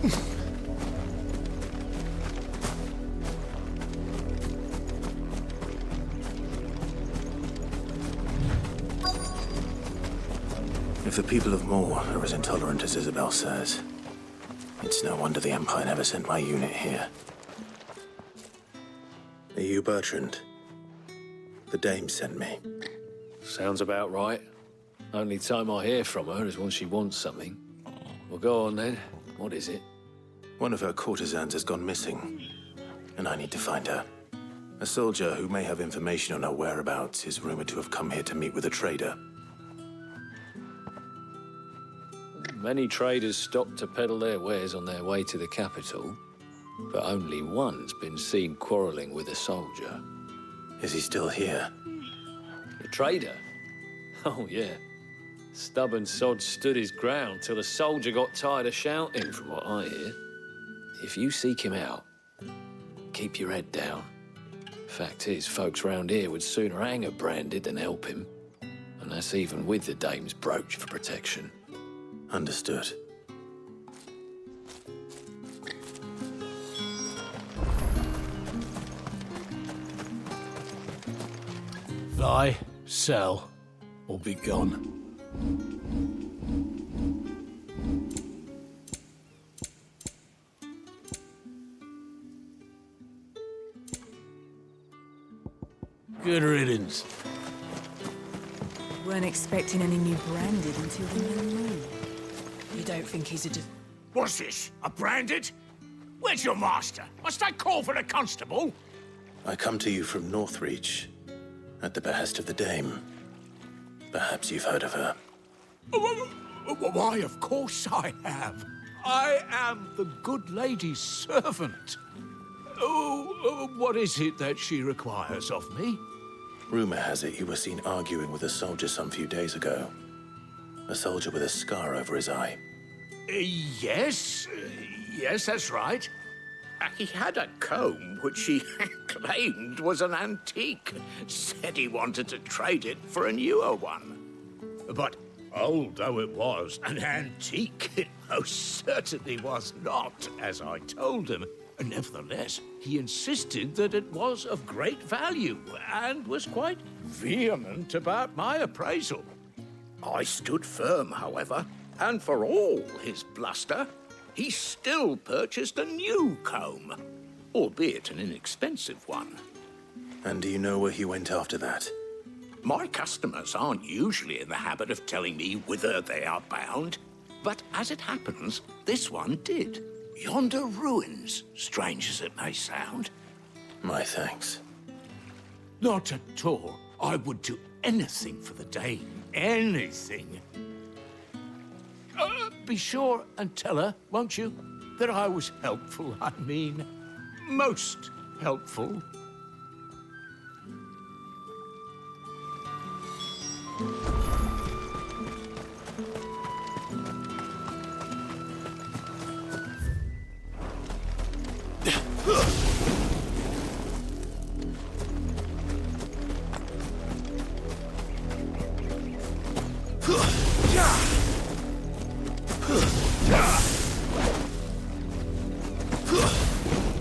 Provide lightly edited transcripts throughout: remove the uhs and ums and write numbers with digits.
If the people of Moore are as intolerant as Isabel says, it's no wonder the Empire never sent my unit here. Are you Bertrand? The dame sent me. Sounds about right. Only time I hear from her is when she wants something. Well, go on then. What is it? One of her courtesans has gone missing, and I need to find her. A soldier who may have information on her whereabouts is rumored to have come here to meet with a trader. Many traders stop to peddle their wares on their way to the capital, but only one's been seen quarreling with a soldier. Is he still here? The trader? Oh, yeah. Stubborn sod stood his ground till the soldier got tired of shouting, from what I hear. If you seek him out, keep your head down. Fact is, folks round here would sooner hang a branded than help him. And that's even with the dame's brooch for protection. Understood. Buy, sell, or be gone. Good riddance. Weren't expecting any new branded until the new moon. You don't think he's a What's this? A branded? Where's your master? Must I call for the constable? I come to you from Northreach, at the behest of the dame. Perhaps you've heard of her. Why, of course I have. I am the good lady's servant. What is it that she requires of me? Rumor has it you were seen arguing with a soldier some few days ago. A soldier with a scar over his eye. Yes, that's right. He had a comb which he claimed was an antique. Said he wanted to trade it for a newer one. But old though it was, an antique it most certainly was not, as I told him. Nevertheless, he insisted that it was of great value and was quite vehement about my appraisal. I stood firm, however, and for all his bluster, he still purchased a new comb, albeit an inexpensive one. And do you know where he went after that? My customers aren't usually in the habit of telling me whither they are bound, but as it happens, this one did. Yonder ruins, strange as it may sound. My thanks. Not at all. I would do anything for the dame. Anything. Be sure and tell her, won't you, that I was helpful. I mean, most helpful.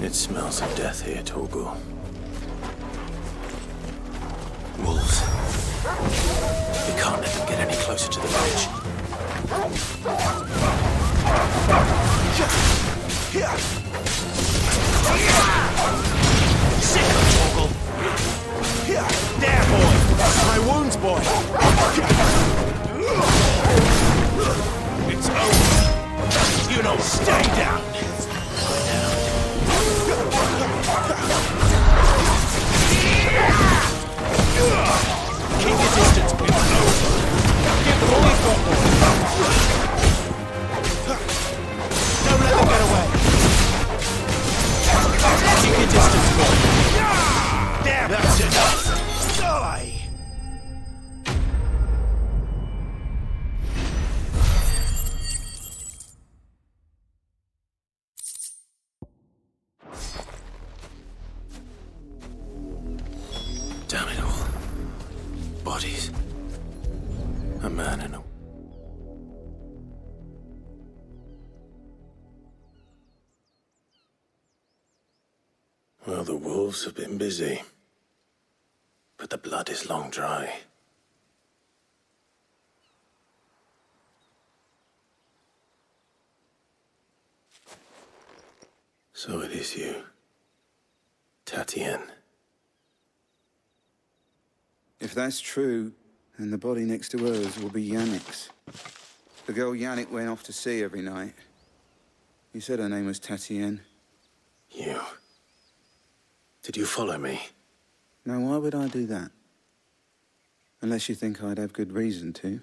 It smells of death here, Torgal. Wolves. We can't let them get any closer to the village. Sick of Torgal! There, boy! My wounds, boy! It's over! You know, stay down! Keep your distance, it's over! Give them all you've got, boy! Don't let them get away! Keep your distance, boy! There, that's enough! Die! Damn it all. Bodies. A man and a... Well, the wolves have been busy. But the blood is long dry. So it is you, Tatienne. If that's true, then the body next to hers will be Yannick's. The girl Yannick went off to see every night. You said her name was Tatienne. You... Did you follow me? Now, why would I do that? Unless you think I'd have good reason to.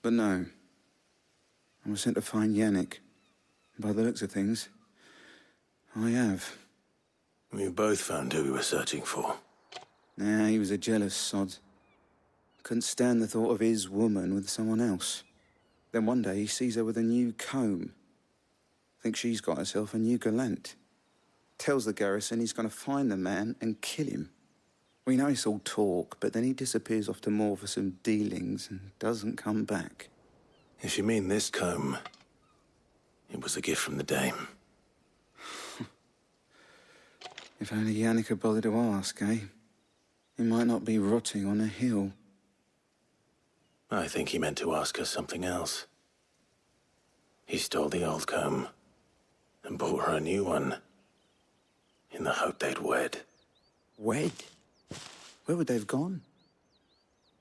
But no. I was sent to find Yannick. By the looks of things, I have. We both found who we were searching for. Nah, he was a jealous sod. Couldn't stand the thought of his woman with someone else. Then one day he sees her with a new comb. Thinks she's got herself a new gallant. Tells the garrison he's gonna find the man and kill him. We know it's all talk, but then he disappears off to Moor for some dealings and doesn't come back. If you mean this comb, it was a gift from the dame. If only Yannick had bothered to ask, eh? He might not be rotting on a hill. I think he meant to ask her something else. He stole the old comb and bought her a new one in the hope they'd wed. Wed? Where would they have gone?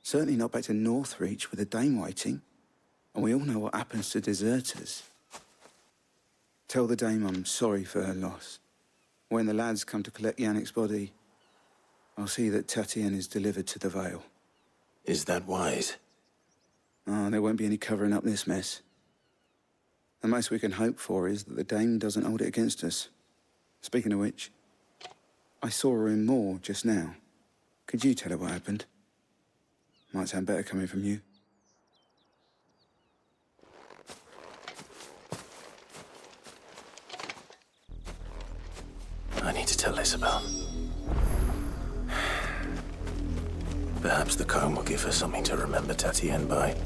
Certainly not back to Northreach with a dame waiting. And we all know what happens to deserters. Tell the dame I'm sorry for her loss. When the lads come to collect Yannick's body, I'll see that Tatienne is delivered to the Vale. Is that wise? Ah, there won't be any covering up this mess. The most we can hope for is that the dame doesn't hold it against us. Speaking of which, I saw her in Moor just now. Could you tell her what happened? Might sound better coming from you. I need to tell Isabel. Perhaps the comb will give her something to remember Tatienne by.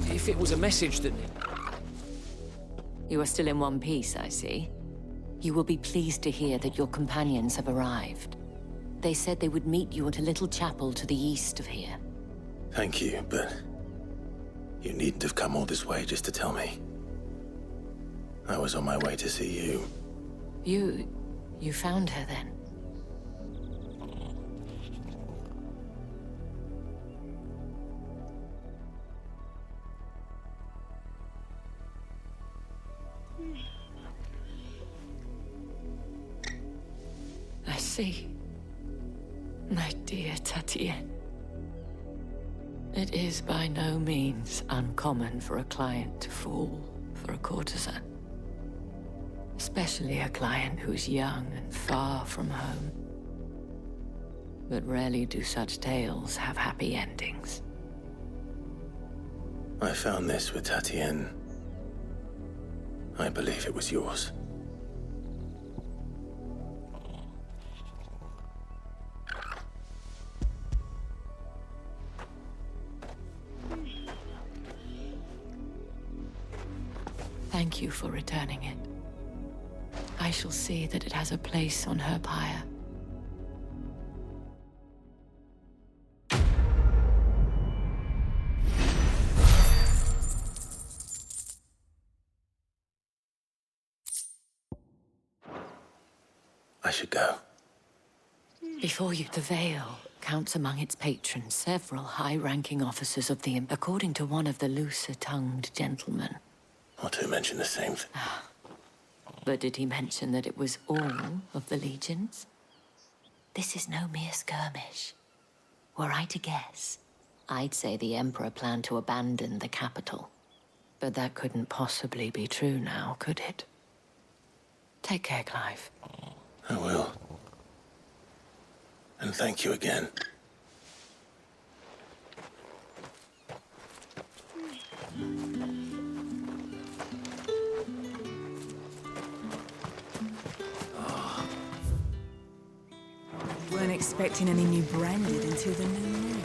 If it was a message that... You are still in one piece, I see. You will be pleased to hear that your companions have arrived. They said they would meet you at a little chapel to the east of here. Thank you, but you needn't have come all this way just to tell me. I was on my way to see you. You found her then? I see. My dear Tatienne. It is by no means uncommon for a client to fall for a courtesan. Especially a client who's young and far from home. But rarely do such tales have happy endings. I found this with Tatienne. I believe it was yours. Thank you for returning it. I shall see that it has a place on her pyre. I should go. Before you, the Vale counts among its patrons several high-ranking officers of the... according to one of the looser-tongued gentlemen. Not to mention the same thing. But did he mention that it was all of the legions? This is no mere skirmish. Were I to guess, I'd say the Emperor planned to abandon the capital. But that couldn't possibly be true now, could it? Take care, Clive. I will. And thank you again. expecting any new branded until the new moon.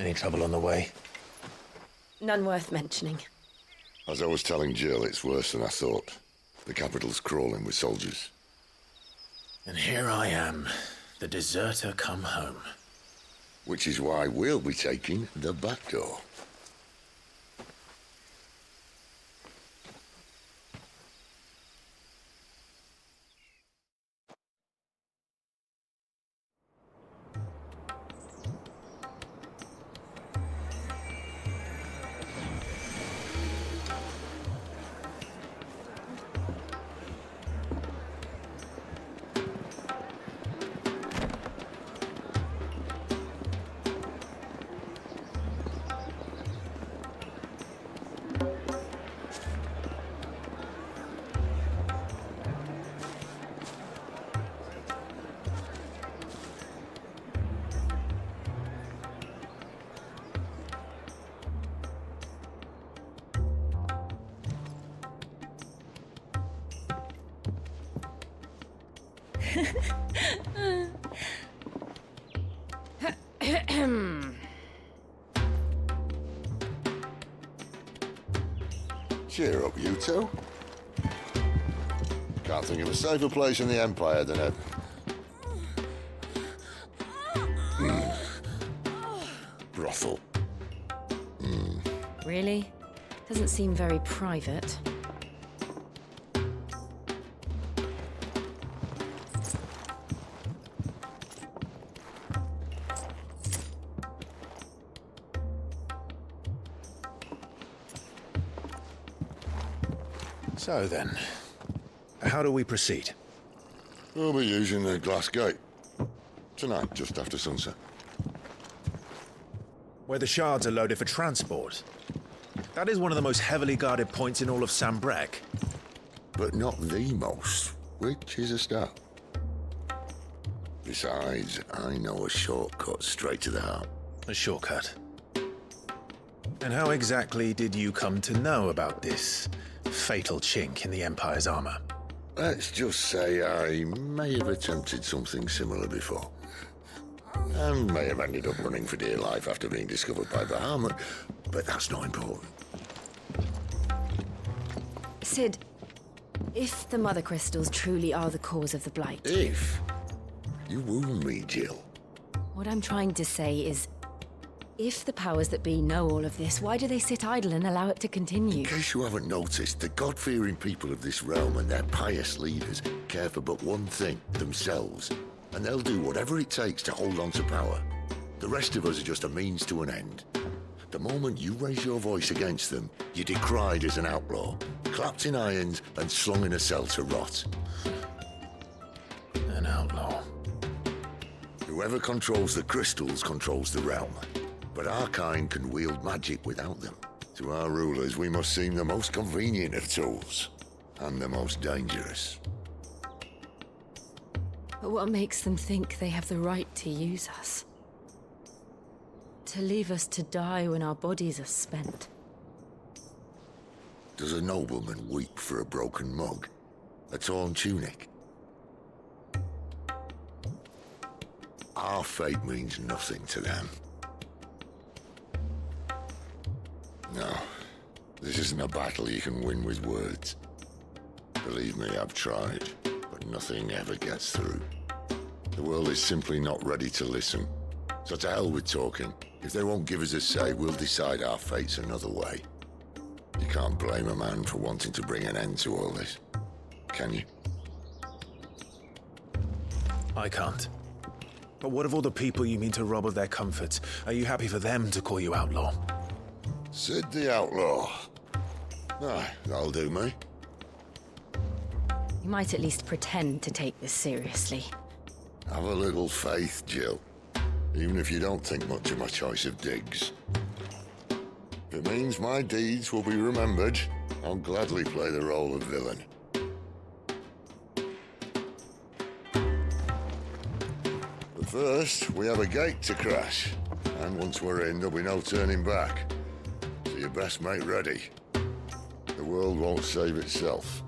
Any trouble on the way? None worth mentioning. As I was telling Jill, it's worse than I thought. The capital's crawling with soldiers. And here I am, the deserter come home. Which is why we'll be taking the back door. Cheer up, you two. Can't think of a safer place in the Empire than a... brothel. Really? Doesn't seem very private. So then, how do we proceed? We'll be using the glass gate. Tonight, just after sunset. Where the shards are loaded for transport. That is one of the most heavily guarded points in all of Sambrek. But not the most, which is a start. Besides, I know a shortcut straight to the heart. A shortcut. And how exactly did you come to know about this fatal chink in the Empire's armor? Let's just say I may have attempted something similar before. And may have ended up running for dear life after being discovered by Bahamut, but that's not important. Sid, if the Mother Crystals truly are the cause of the Blight... If? You wound me, Jill. What I'm trying to say is, if the powers that be know all of this, why do they sit idle and allow it to continue? In case you haven't noticed, the God-fearing people of this realm and their pious leaders care for but one thing, themselves. And they'll do whatever it takes to hold on to power. The rest of us are just a means to an end. The moment you raise your voice against them, you're decried as an outlaw, clapped in irons and slung in a cell to rot. An outlaw. Whoever controls the crystals controls the realm. But our kind can wield magic without them. To our rulers, we must seem the most convenient of tools. And the most dangerous. But what makes them think they have the right to use us? To leave us to die when our bodies are spent? Does a nobleman weep for a broken mug? A torn tunic? Our fate means nothing to them. No, this isn't a battle you can win with words. Believe me, I've tried, but nothing ever gets through. The world is simply not ready to listen. So to hell with talking. If they won't give us a say, we'll decide our fates another way. You can't blame a man for wanting to bring an end to all this, can you? I can't. But what of all the people you mean to rob of their comforts? Are you happy for them to call you outlaw? Sid the Outlaw. Aye, that'll do me. You might at least pretend to take this seriously. Have a little faith, Jill. Even if you don't think much of my choice of digs. If it means my deeds will be remembered, I'll gladly play the role of villain. But first, we have a gate to crash. And once we're in, there'll be no turning back. So you best make ready. The world won't save itself.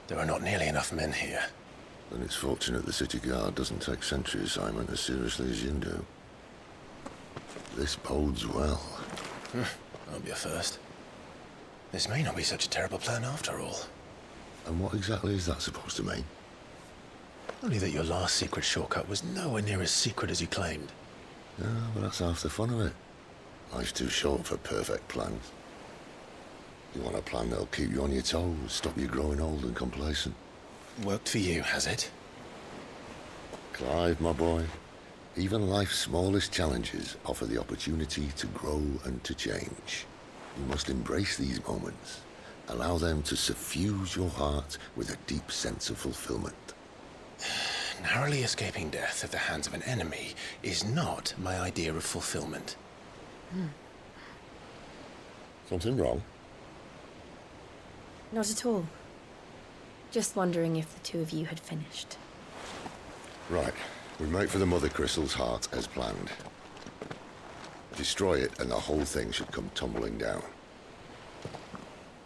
There are not nearly enough men here. Then it's fortunate the city guard doesn't take sentry assignment as seriously as you do. This bodes well. I'll be a first. This may not be such a terrible plan after all. And what exactly is that supposed to mean? Only that your last secret shortcut was nowhere near as secret as you claimed. Yeah, but that's half the fun of it. Life's too short for perfect plans. You want a plan that'll keep you on your toes, stop you growing old and complacent. Worked for you, has it? Clive, my boy, even life's smallest challenges offer the opportunity to grow and to change. You must embrace these moments. Allow them to suffuse your heart with a deep sense of fulfillment. Narrowly escaping death at the hands of an enemy is not my idea of fulfillment. Something wrong? Not at all. Just wondering if the two of you had finished. Right. We make for the Mother Crystal's heart as planned. Destroy it and the whole thing should come tumbling down.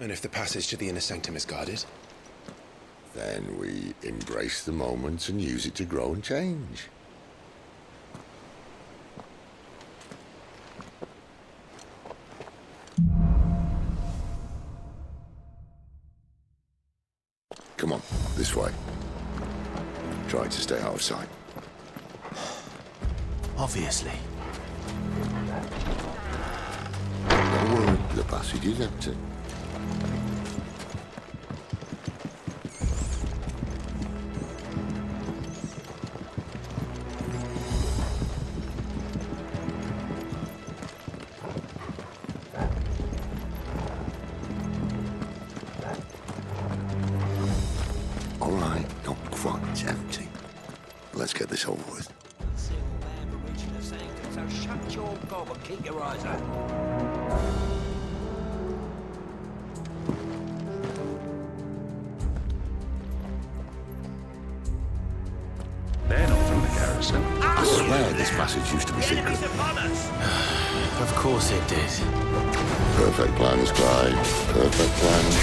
And if the passage to the inner sanctum is guarded? Then we embrace the moment and use it to grow and change. Come on, this way. Try to stay out of sight. Obviously. Don't worry, the passage is empty. All right, not quite empty. Let's get this over with. So shut your gob and keep your eyes open. They're not from the garrison. I swear this passage used to be secret. Of course it did. Perfect plans, Clive. Perfect plans.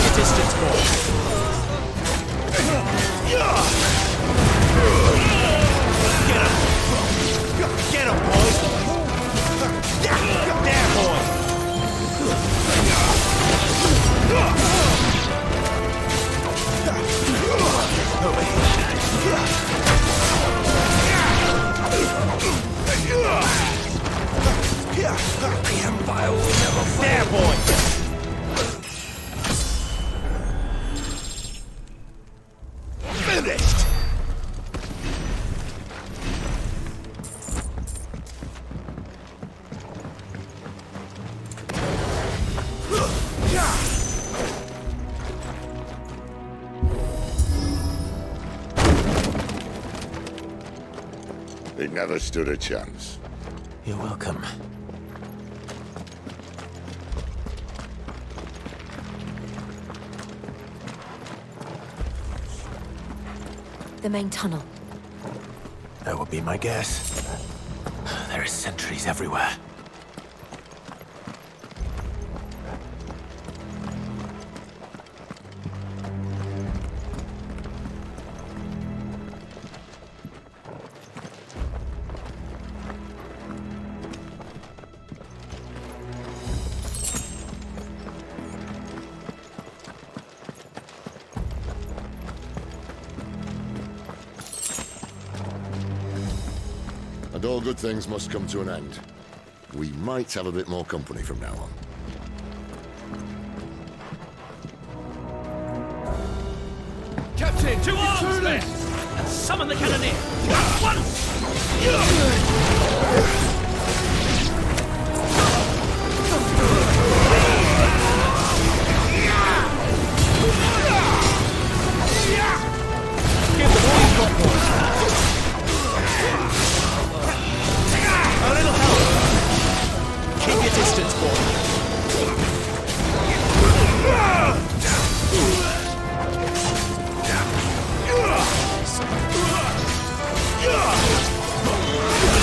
A distance more. Get him, boys! There, boy! Over here. The Empire will never fail. There, boy! Finished! It never stood a chance. You're welcome. The main tunnel. That would be my guess. There are sentries everywhere. And all good things must come to an end. We might have a bit more company from now on. Captain, to arms there! And summon the cannoneer! At once! Give them all you've got, boys! A little help! Keep your distance, boy.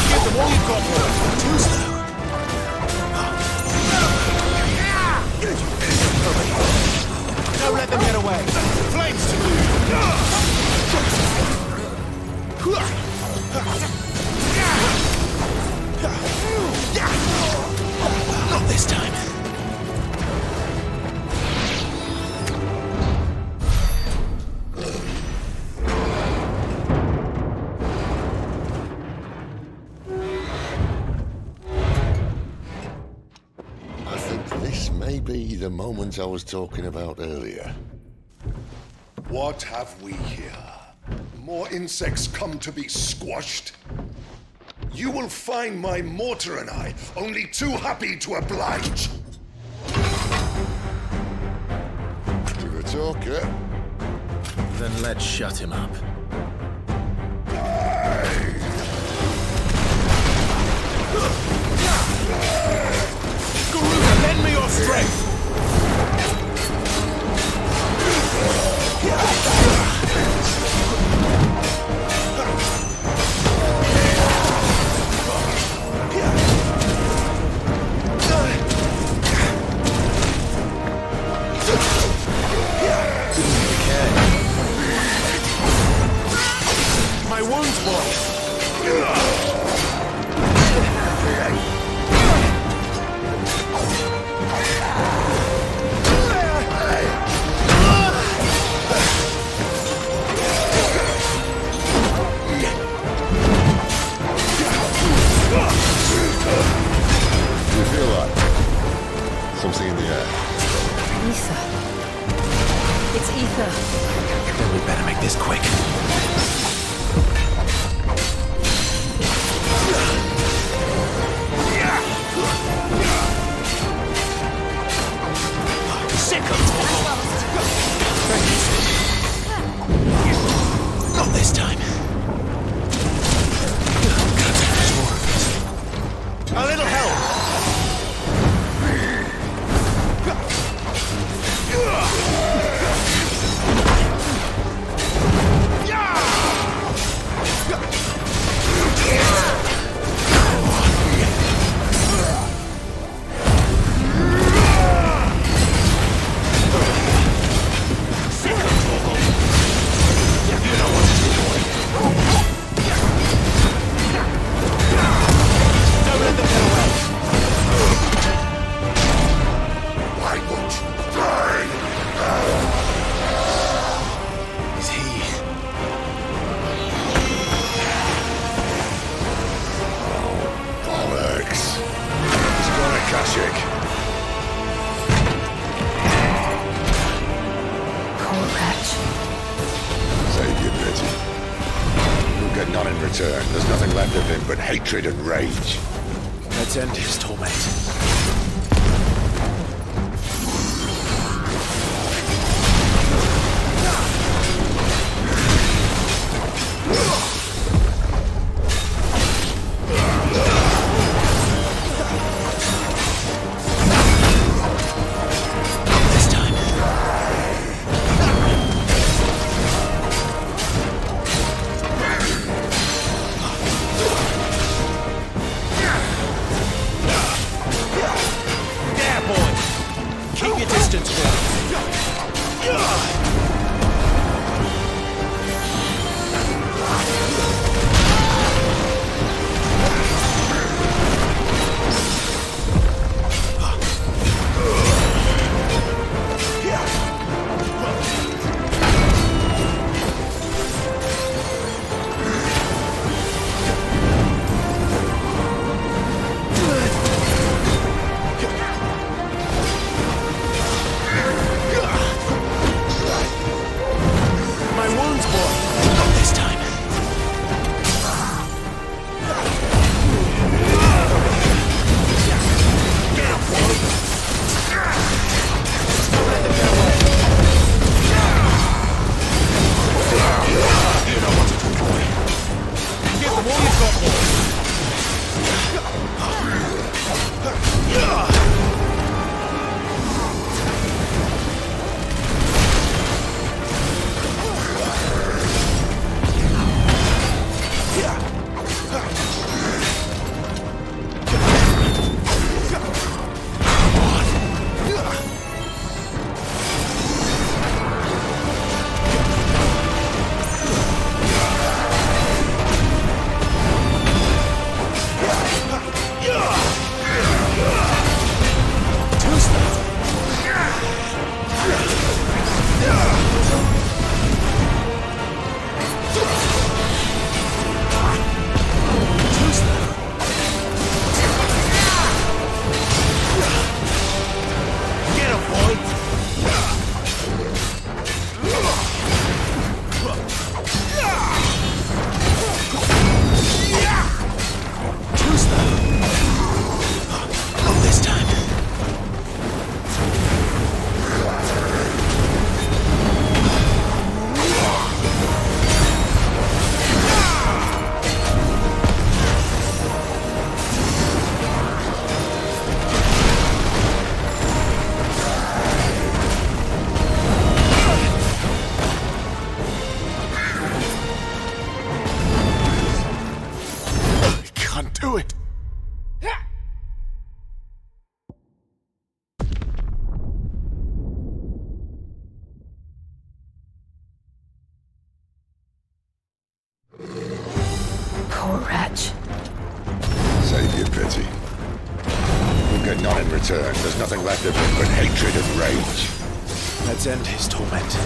Give them all you've got, boy. Too slow. Don't let them get away. Flames to move. Not this time. I think this may be the moment I was talking about earlier. What have we here? More insects come to be squashed? You will find my mortar and I only too happy to oblige. To the talker. Then let's shut him up. Garuda, lend me your strength! My wounds, boy! Do you feel like something in the air? Ether. It's ether. Then we better make this quick. Not this time. A little help! return, there's nothing left of him but hatred and rage. Let's end his torment. Poor wretch. Save your pity. We'll get none in return. There's nothing left of him but hatred and rage. Let's end his torment.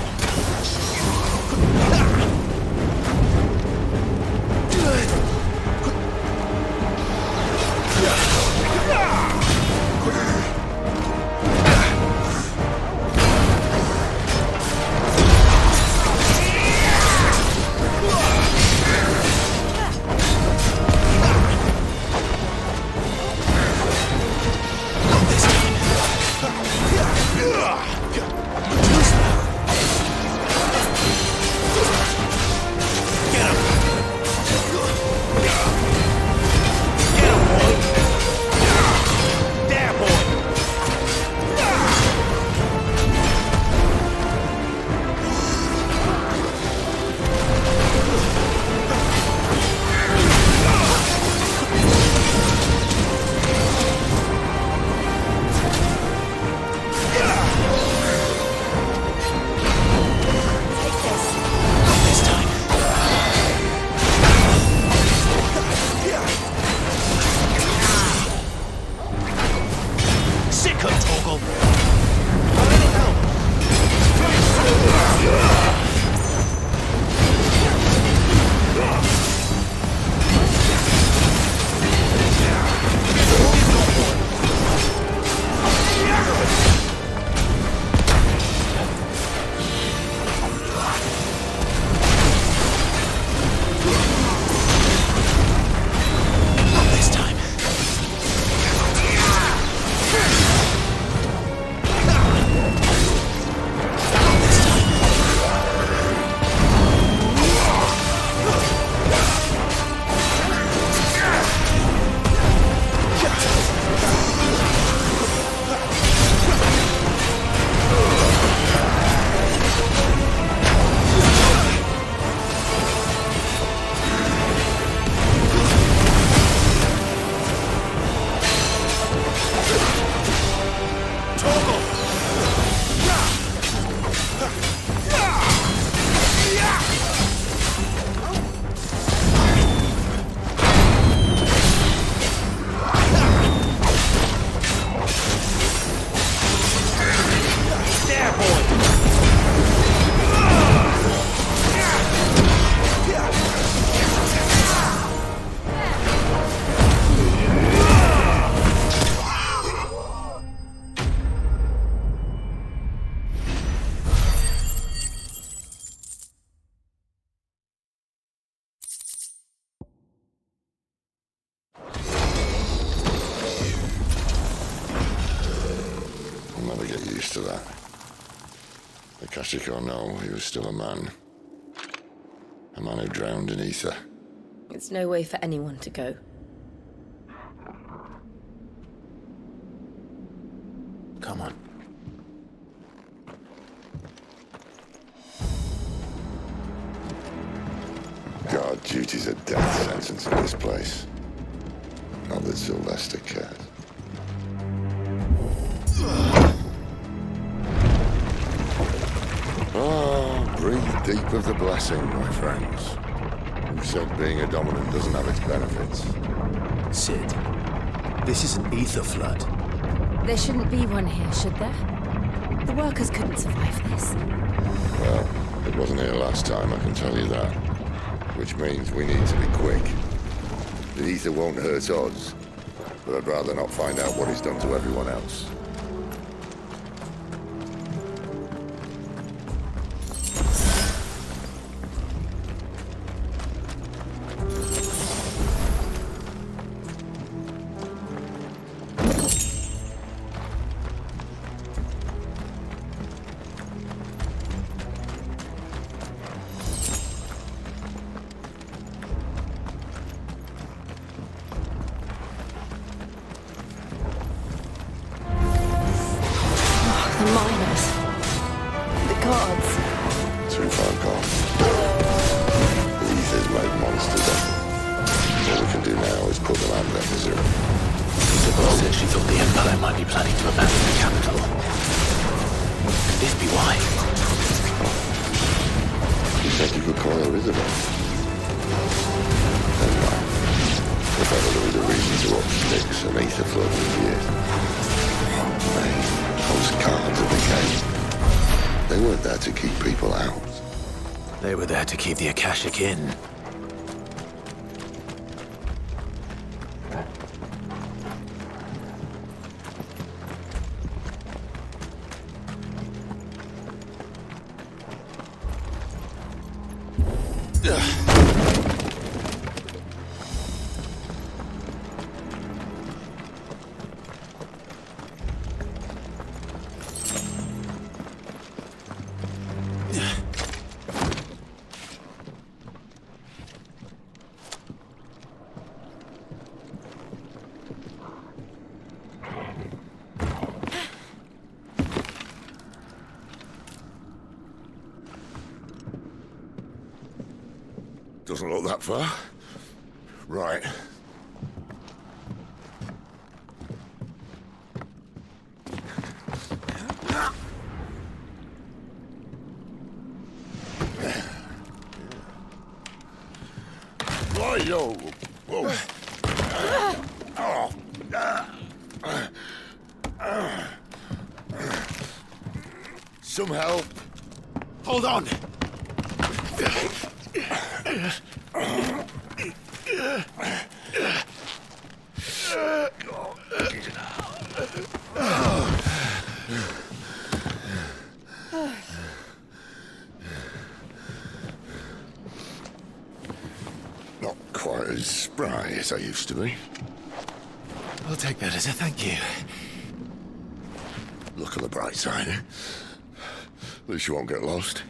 never get used to that. Akashic or no, he was still a man. A man who drowned in ether. It's no way for anyone to go. Come on. God, duty's a death sentence in this place. Not that Sylvester cared. Oh, breathe deep of the blessing, my friends. Who said being a dominant doesn't have its benefits? Sid, this is an ether flood. There shouldn't be one here, should there? The workers couldn't survive this. Well, it wasn't here last time, I can tell you that. Which means we need to be quick. The ether won't hurt us, but I'd rather not find out what he's done to everyone else. The miners. The guards. Too far gone. The ether's made monsters of them. All we can do now is put them out of their misery. Isabel said she thought the Empire might be planning to abandon the capital. Could this be why? You said you could call her Isabel. Anyway, if ever there was a reason to up sticks, an ether flood was here. Those cards at the gate. They weren't there to keep people out. They were there to keep the Akashic in. Doesn't look that far. Right. Why-yo! Whoa! Some help. Hold on! Not quite as spry as I used to be. I'll take that as a thank you. Look on the bright side, eh? At least you won't get lost.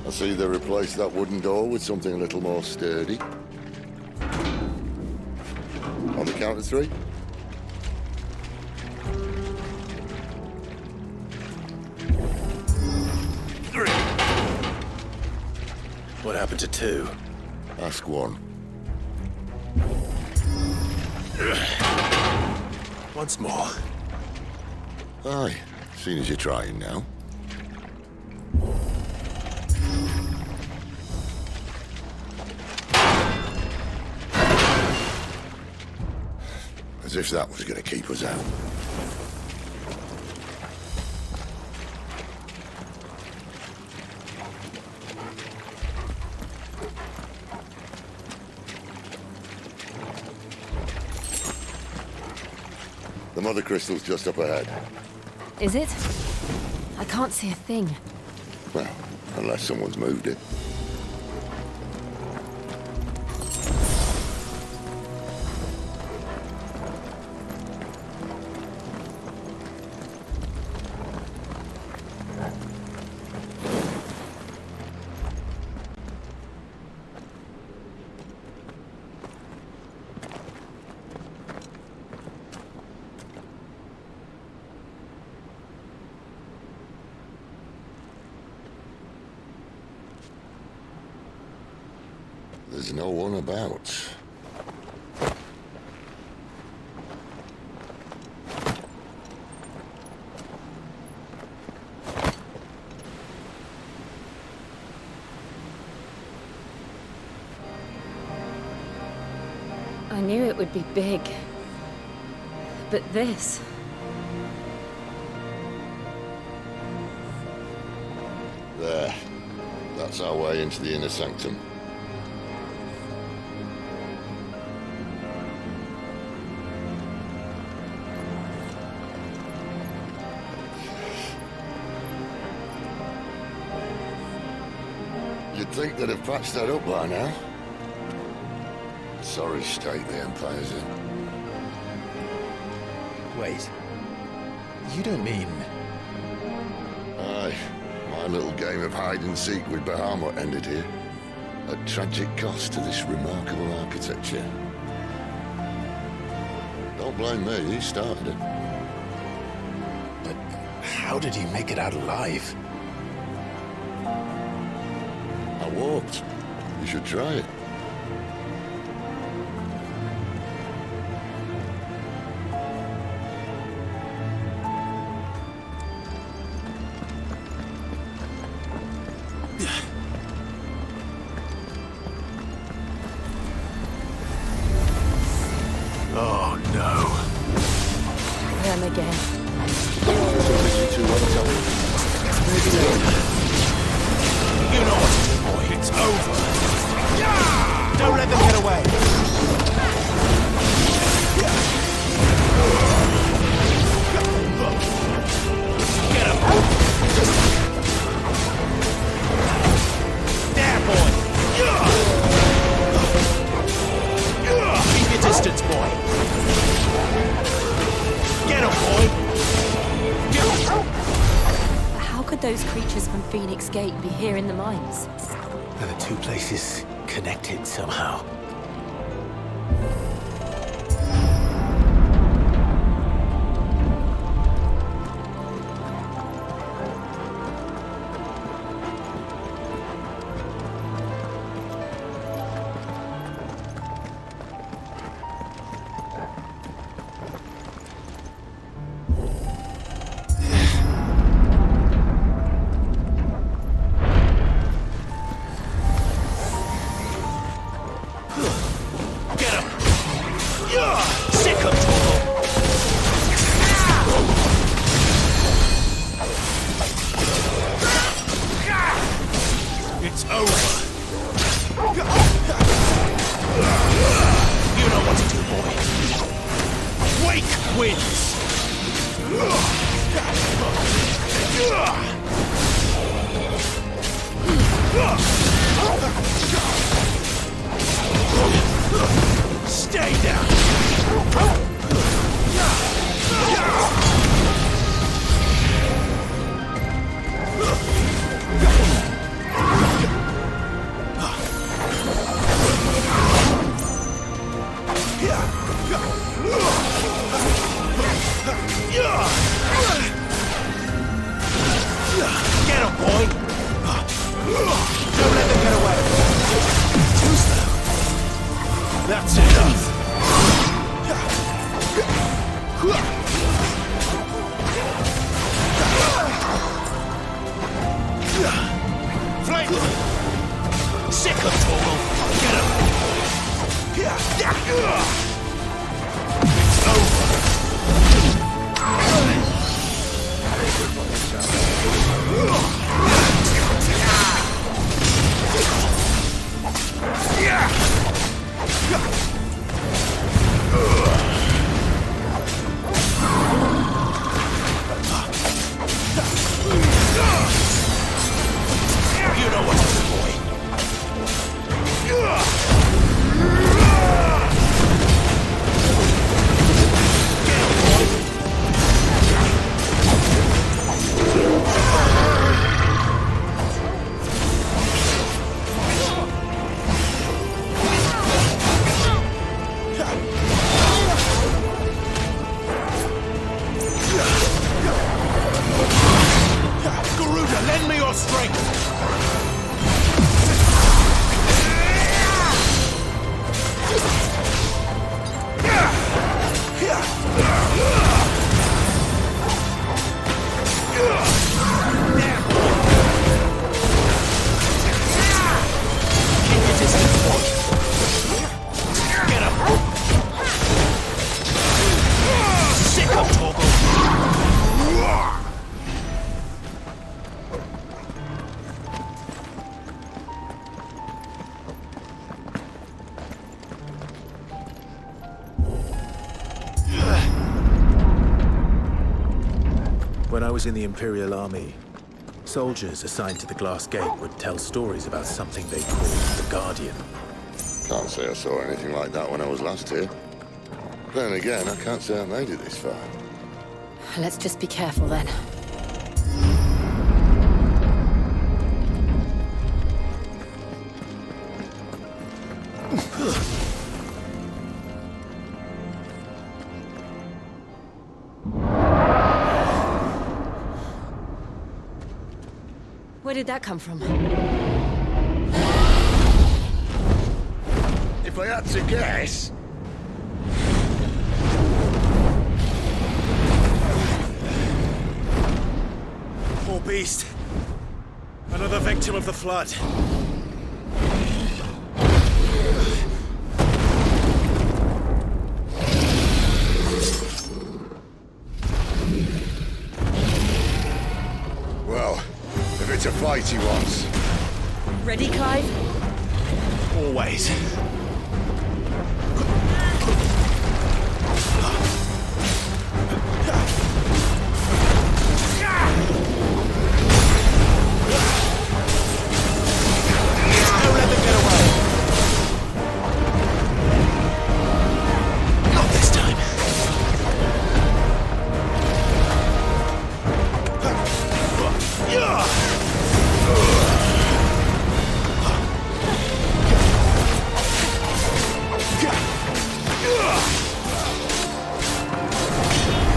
I see they replaced that wooden door with something a little more sturdy. On the count of 3. What happened to 2? Ask 1. Once more. Aye, seeing as you're trying now. As if that was going to keep us out. The mother crystal's just up ahead. Is it? I can't see a thing. Well, unless someone's moved it. There's no one about. I knew it would be big. But this... There. That's our way into the inner sanctum. You'd think they'd have patched that up by now. Sorry state the Empire's in. Wait. You don't mean... Aye. My little game of hide-and-seek with Bahamut ended here. At tragic cost to this remarkable architecture. Don't blame me, he started it. But how did he make it out alive? I walked. You should try it. Oh, no. Them again. You know what to do, boy. It's over. Don't let them get away. Get him. There, boy. Keep your distance, boy. Get him, boy. How could those creatures from Phoenix Gate be here in the mines? Are the 2 places connected somehow? Get him, boy! Don't let them get away! Too slow. That's enough! Flame! Sick of Torgal! Get him! It's over! You know what to do, boy. Garuda, lend me your strength! Keep your distance, boy. Get up! Sick of Torgal! When I was in the Imperial Army, soldiers assigned to the Glass Gate would tell stories about something they called the Guardian. Can't say I saw anything like that when I was last here. Then again, I can't say I made it this far. Let's just be careful then. Where did that come from? If I had to guess... Poor beast. Another victim of the Flood. Well, if it's a fight he wants. Ready, Clive? Always. Don't let them get away. Not this time.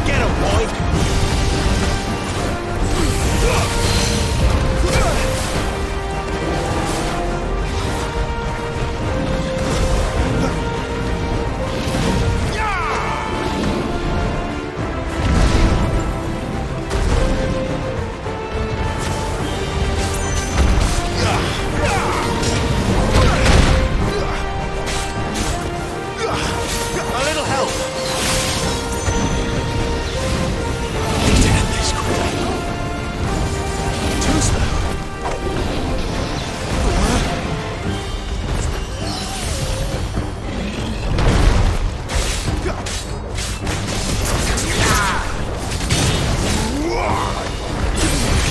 Get him, boy! A little help! Need to end this quickly. Too slow.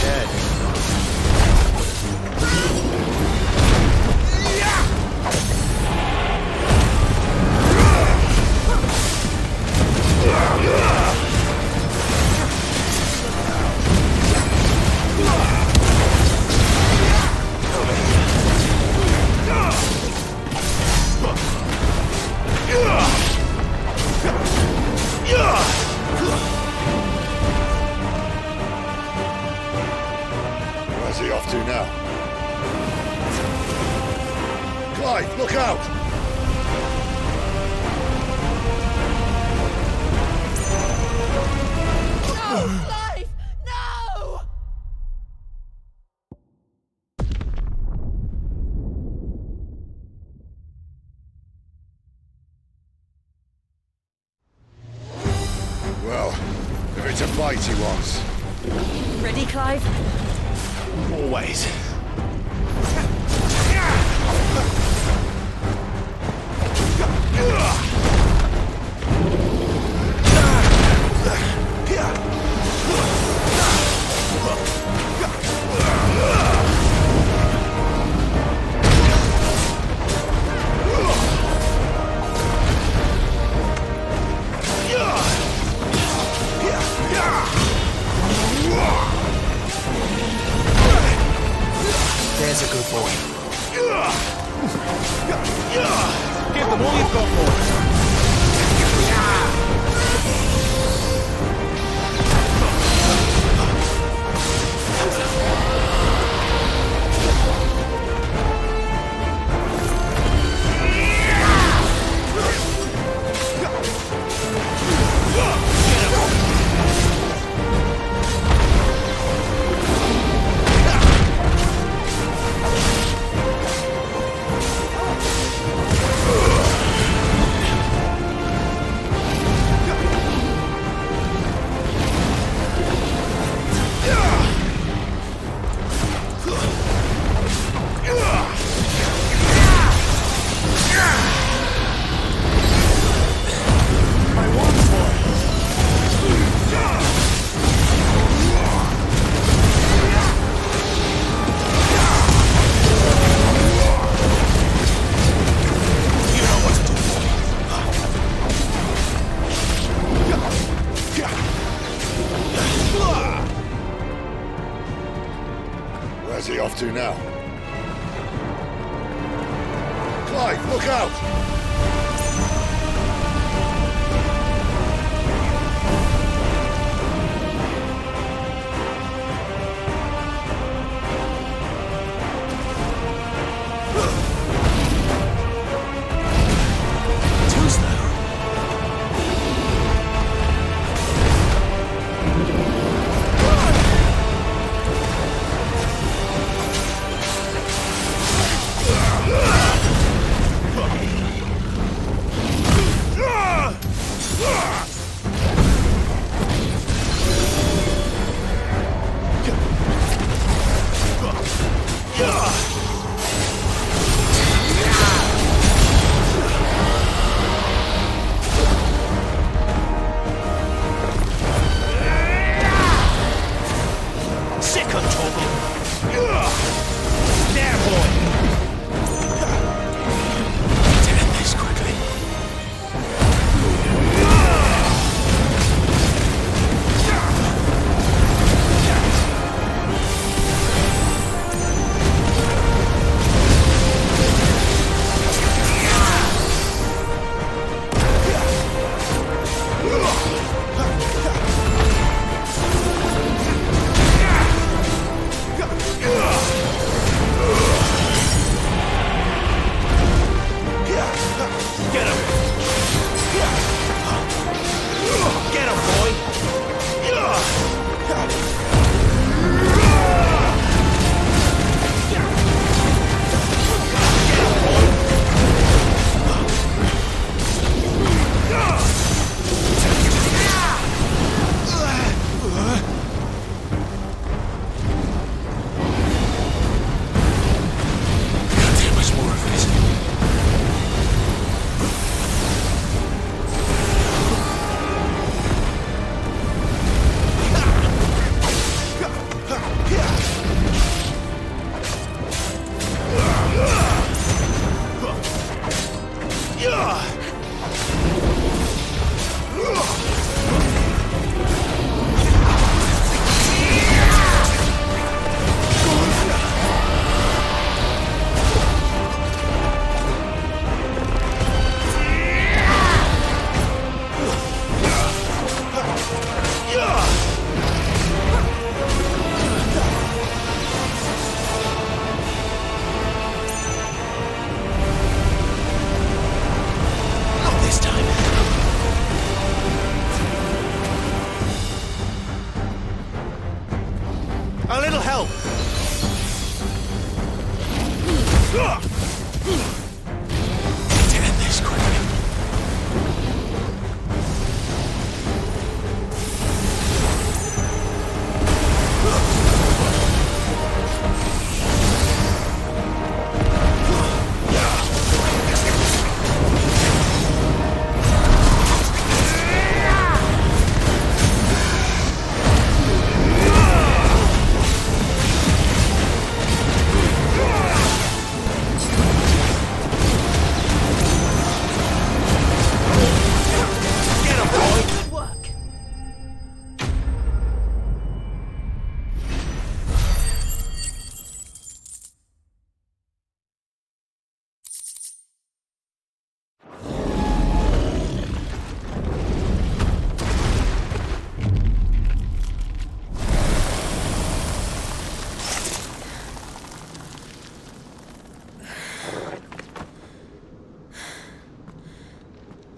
Dead. Where's he off to now? Clive, look out! No! Clive! No! Well, if it's a fight he wants. Ready, Clive? Always. There's a good boy. Give them all you've got, boy. Where's he off to now? Clive, look out!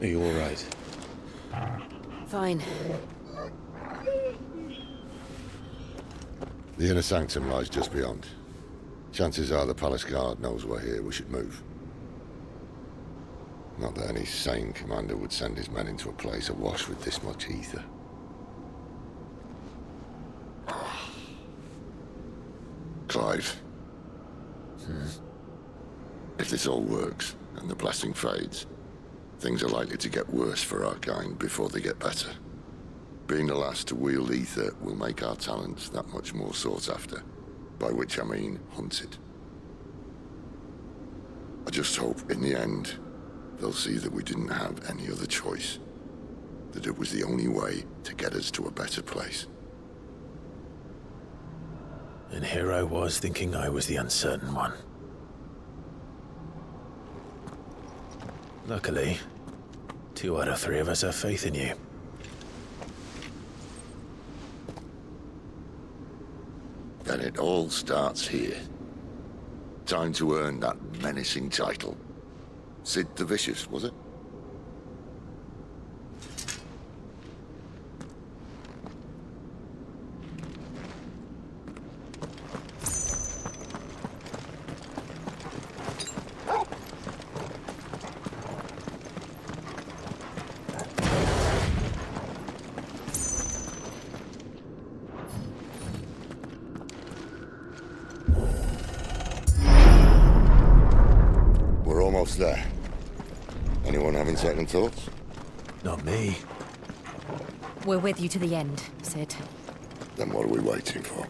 Are you all right? Fine. The inner sanctum lies just beyond. Chances are the palace guard knows we're here. We should move. Not that any sane commander would send his men into a place awash with this much ether. Clive. If this all works, and the blessing fades, things are likely to get worse for our kind before they get better. Being the last to wield ether will make our talents that much more sought after, by which I mean hunted. I just hope, in the end, they'll see that we didn't have any other choice. That it was the only way to get us to a better place. And here I was thinking I was the uncertain one. Luckily, 2 out of 3 of us have faith in you. Then it all starts here. Time to earn that menacing title. Sid the Vicious, was it? We're almost there. Anyone having second thoughts? Not me. We're with you to the end, Sid. Then what are we waiting for?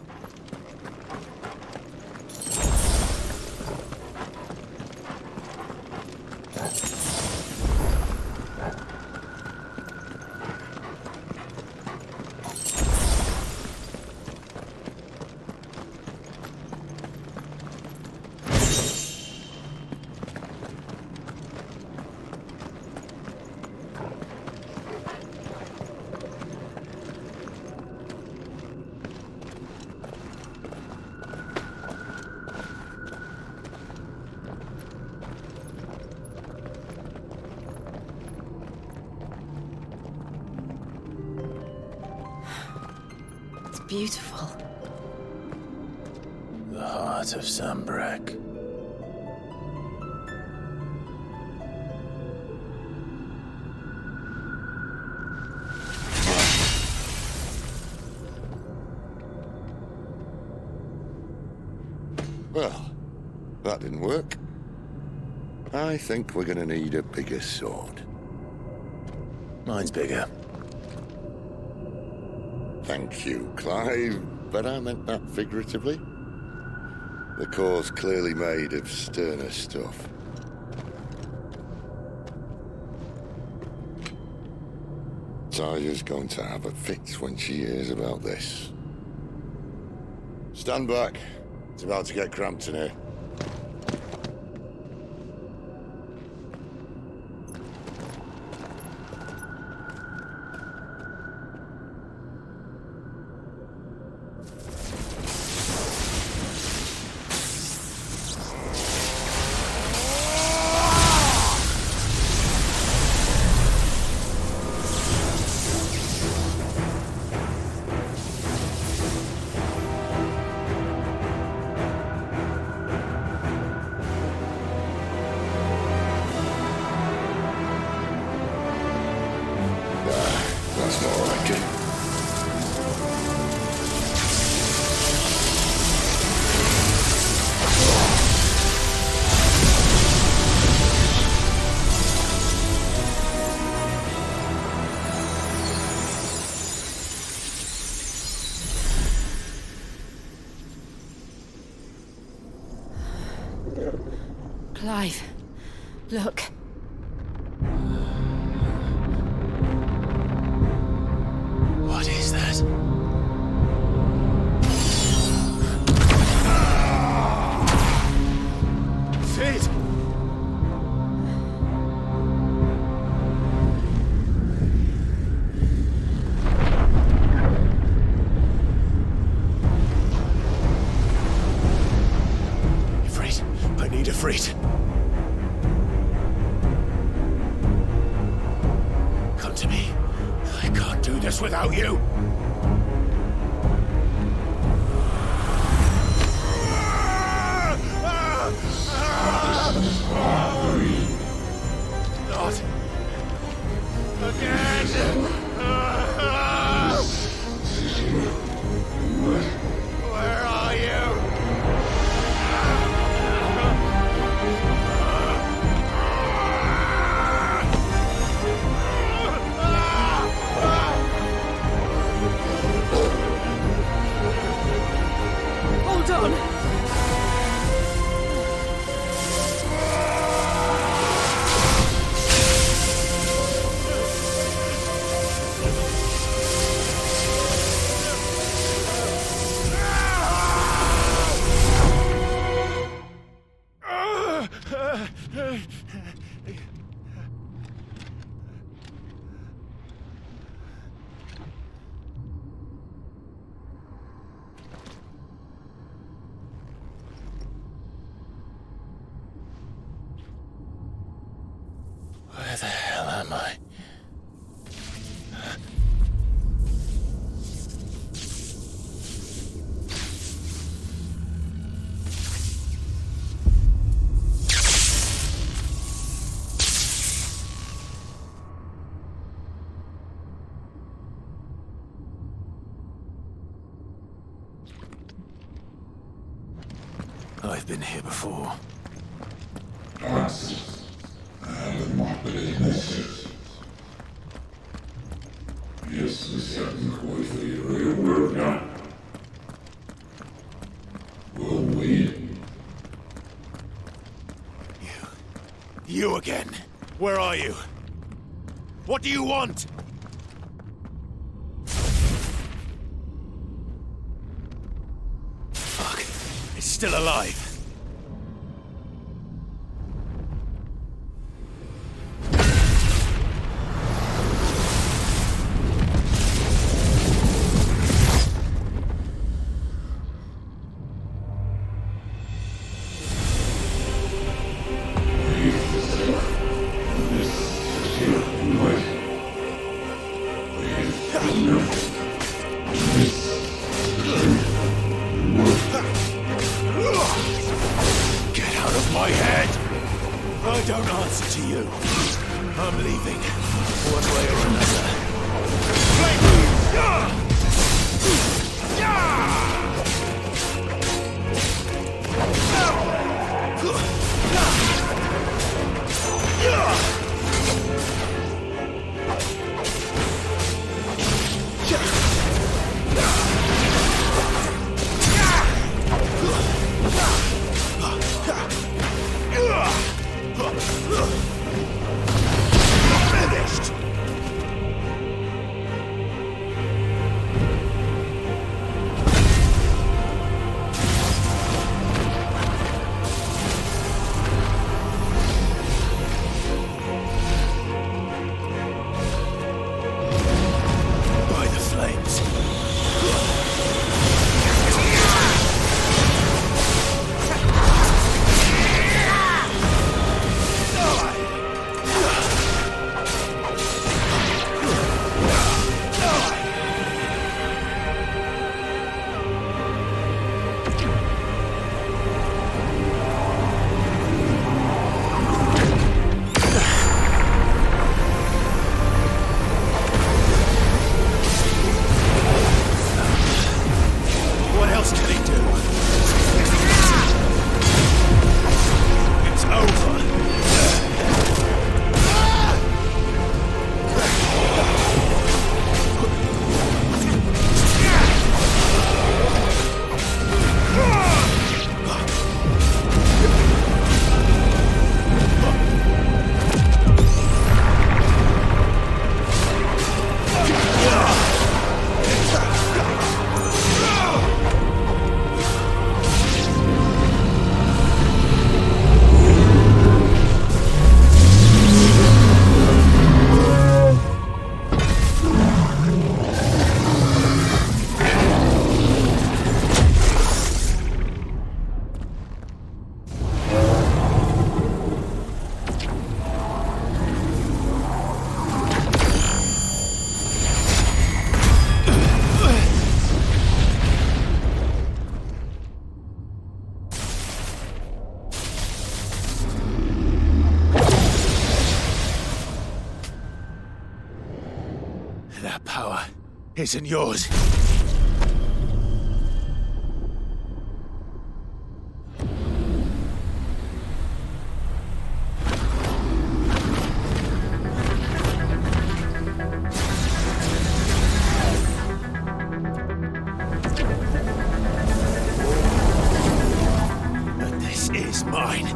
Beautiful. The heart of Sambrek. Well, that didn't work. I think we're gonna need a bigger sword. Mine's bigger. Thank you, Clive, but I meant that figuratively. The core's clearly made of sterner stuff. Taya's going to have a fit when she hears about this. Stand back. It's about to get cramped in here. That's more like it. Clive, look. What is that? Sid! Ifrit, I need Ifrit. to me. I can't do this without you. Not again. Where are you? Hold on! Where the hell am I? I've been here before. You again. Where are you? What do you want? Fuck. It's still alive. Get out of my head! I don't answer to you. I'm leaving, one way or another. Finished! That power isn't yours. But this is mine.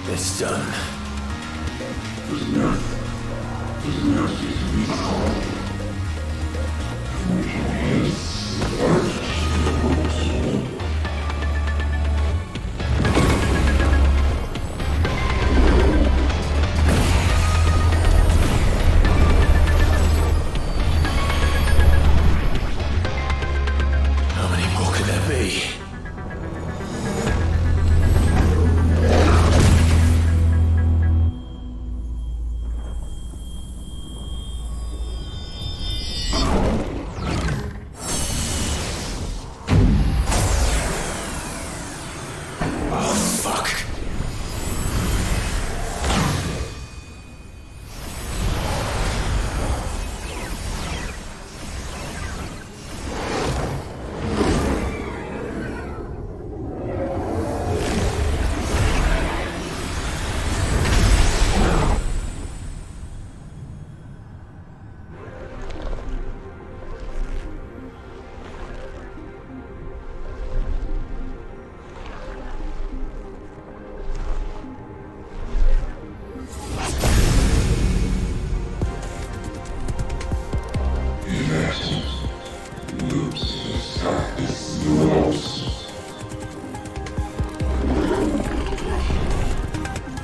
It's done. How many more could there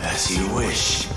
As you wish.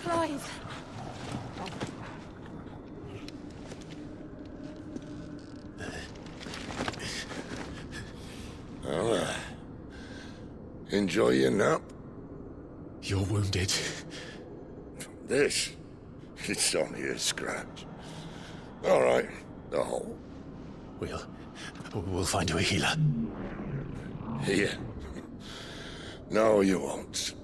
Clive! Well, enjoy your nap. You're wounded. This? It's only a scratch. All right. Oh. We'll find you a healer. Here. No, you won't.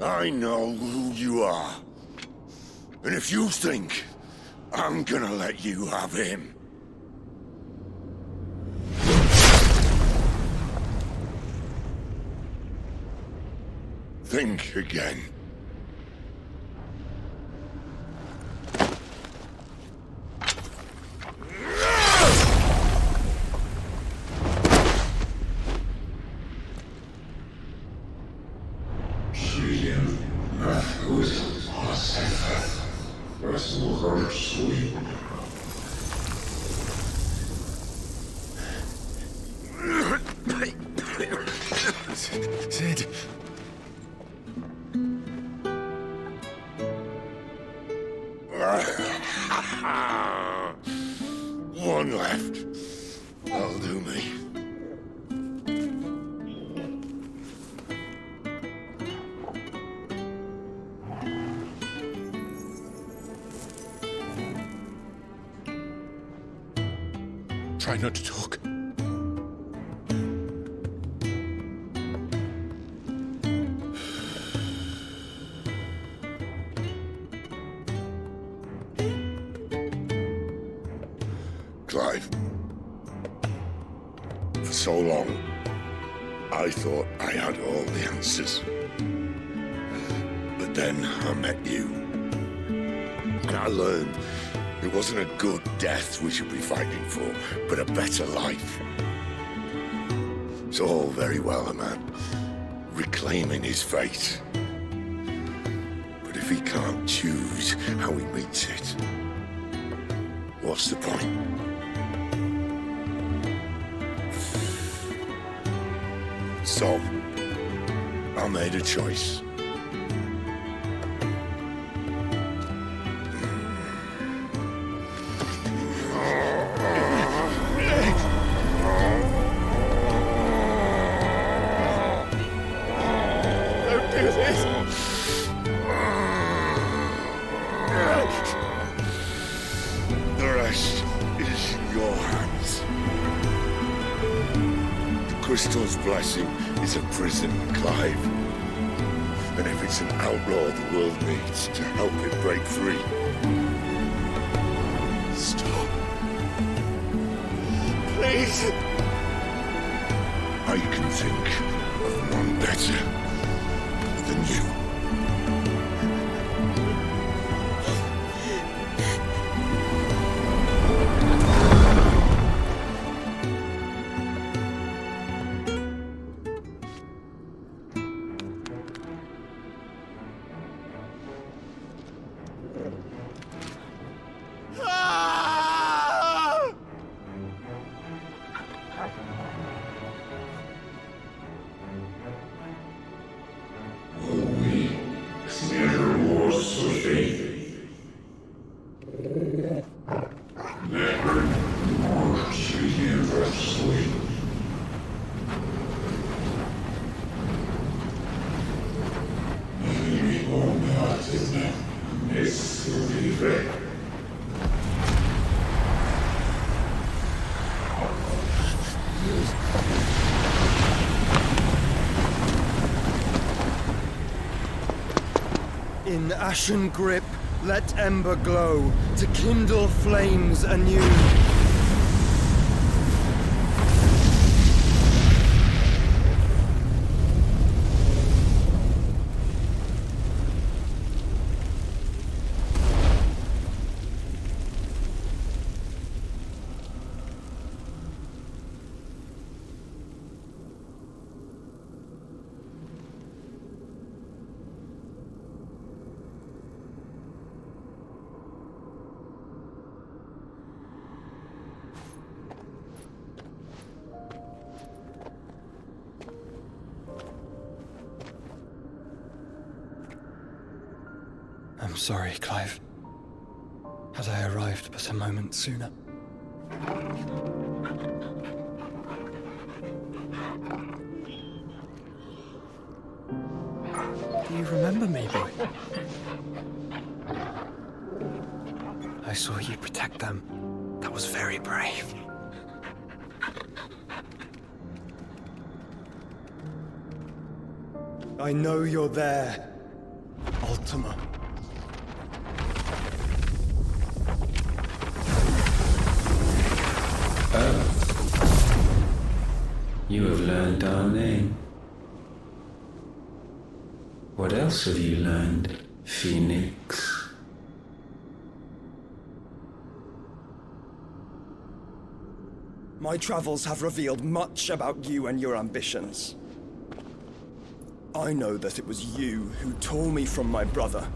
I know who you are. And if you think I'm gonna let you have him... think again. Sid. One left. That'll do me. Try not to talk. Clive. For so long, I thought I had all the answers. But then I met you. And I learned it wasn't a good death we should be fighting for, but a better life. It's all very well, a man reclaiming his fate. But if he can't choose how he meets it, what's the point? So, I made a choice. Don't do this! The rest is in your hands. The Crystal's blessing is a prison, Clive. And if it's an outlaw the world needs to help it break free. Stop. Please. I can think of none better than you. In ashen grip, let ember glow, to kindle flames anew. I'm sorry, Clive. Had I arrived but a moment sooner. Do you remember me, boy? I saw you protect them. That was very brave. I know you're there, Ultima. Oh. You have learned our name. What else have you learned, Phoenix? My travels have revealed much about you and your ambitions. I know that it was you who tore me from my brother.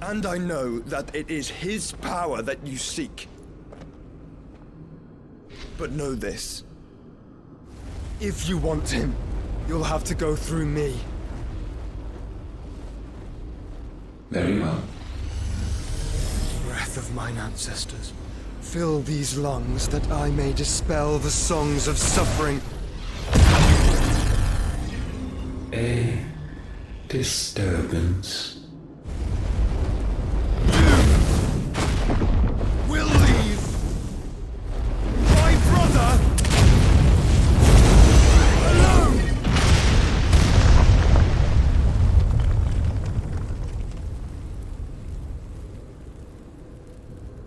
And I know that it is his power that you seek. But know this. If you want him, you'll have to go through me. Very well. Breath of mine ancestors, fill these lungs that I may dispel the songs of suffering. A disturbance. We'll leave my brother alone!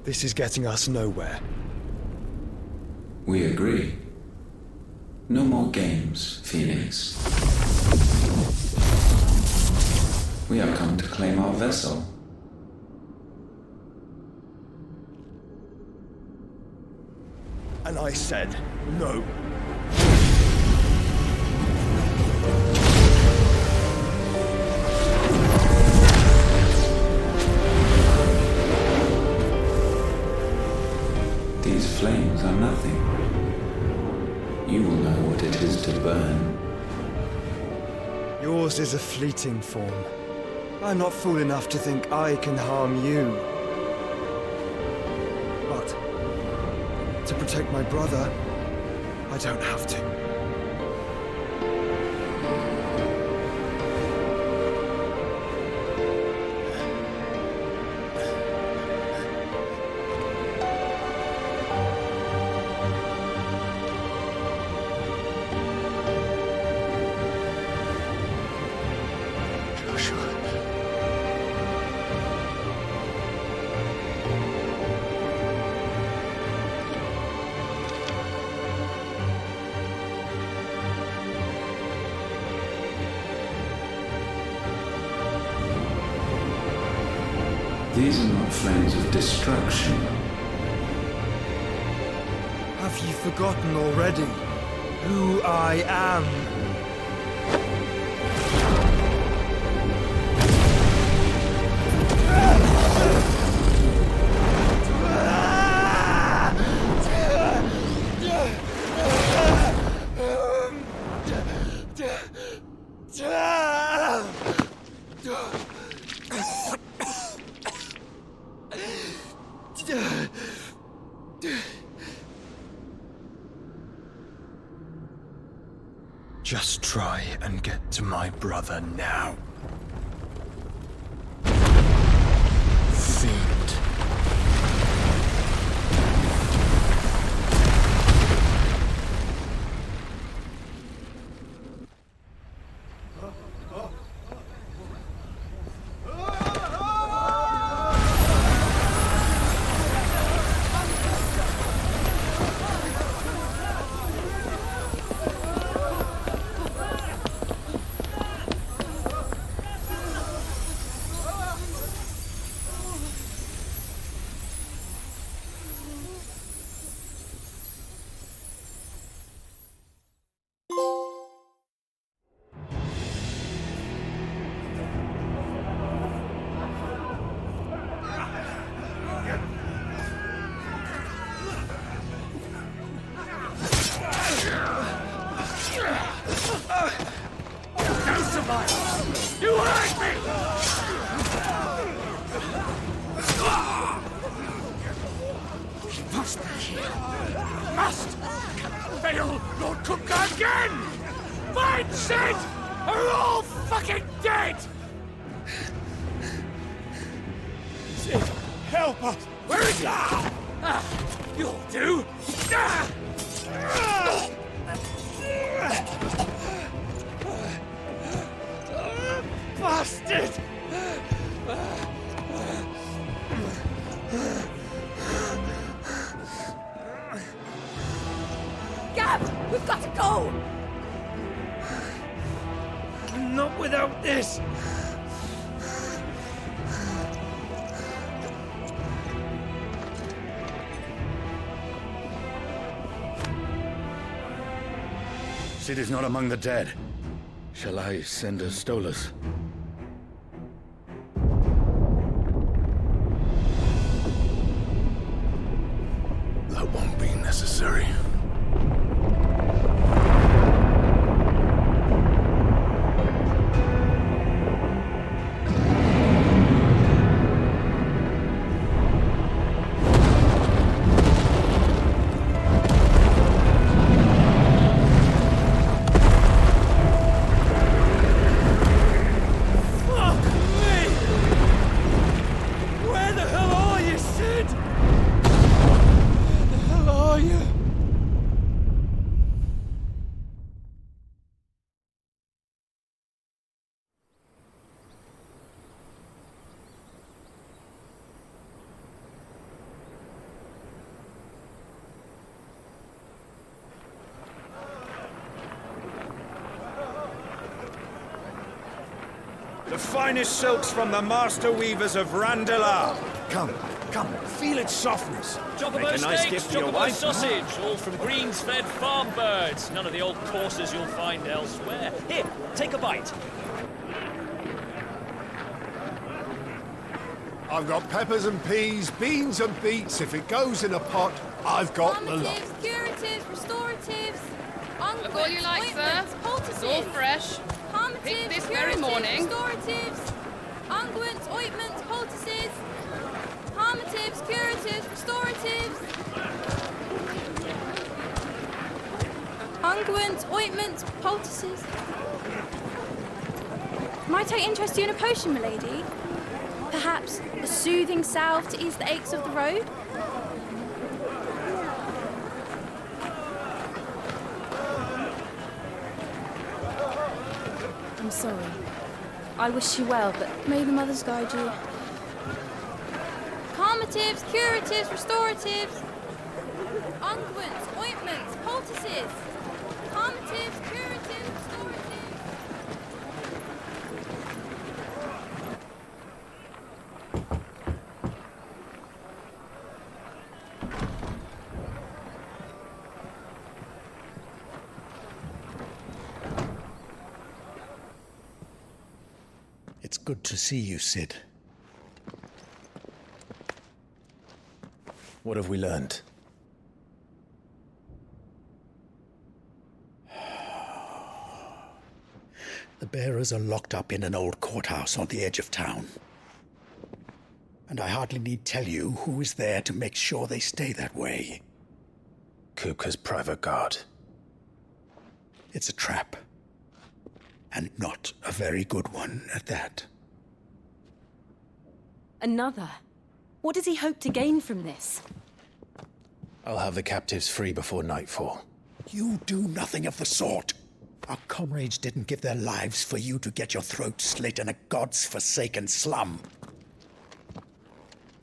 This is getting us nowhere. We agree. No more games, Phoenix. We have come to claim our vessel. And I said no. These flames are nothing. You will know what it is to burn. Yours is a fleeting form. I'm not fool enough to think I can harm you. But to protect my brother, I don't have to. These are not flames of destruction. Have you forgotten already who I am? Just try and get to my brother now. Fiend. He must be here. Must! Cannot fail Lord Kuka again! Find Sid! Or we're all fucking dead! Sid, help us! Where is he? You'll do! Bastard! Gab, we've got to go! Not without this! Sid is not among the dead. Shall I send a Stolas? That won't be necessary. The finest silks from the master weavers of Randalar. Come, feel its softness. Chocobo steaks, chocobo sausage, all from greens-fed farm birds. None of the old courses you'll find elsewhere. Here, take a bite. I've got peppers and peas, beans and beets. If it goes in a pot, I've got the lot. Curatives, restoratives, Look all you like, sir. It's all fresh. Picked this very morning. Restoratives, unguents, ointments, poultices, palmatives, curatives, restoratives, unguents, ointments, poultices. Might I interest you in a potion, milady? Perhaps a soothing salve to ease the aches of the road? I'm sorry. I wish you well, but may the mothers guide you. Palmatives, curatives, restoratives, unguents, ointments, poultices, palmatives, curatives, restoratives. It's good to see you, Sid. What have we learned? The bearers are locked up in an old courthouse on the edge of town. And I hardly need tell you who is there to make sure they stay that way. Kupka's private guard. It's a trap. And not a very good one at that. Another? What does he hope to gain from this? I'll have the captives free before nightfall. You do nothing of the sort. Our comrades didn't give their lives for you to get your throat slit in a god's forsaken slum.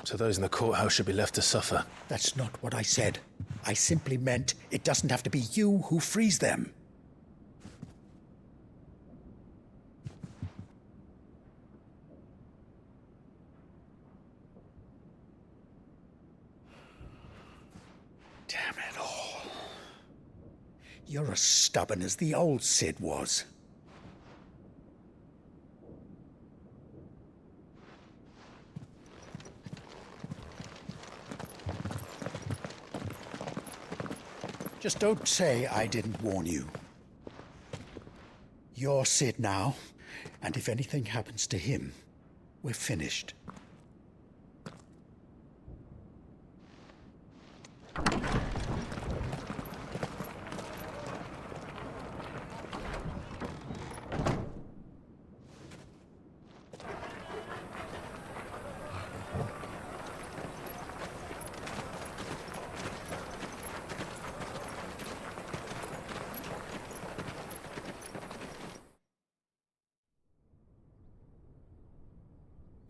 So those in the courthouse should be left to suffer. That's not what I said. I simply meant it doesn't have to be you who frees them. Damn it all. You're as stubborn as the old Sid was. Just don't say I didn't warn you. You're Sid now, and if anything happens to him, we're finished.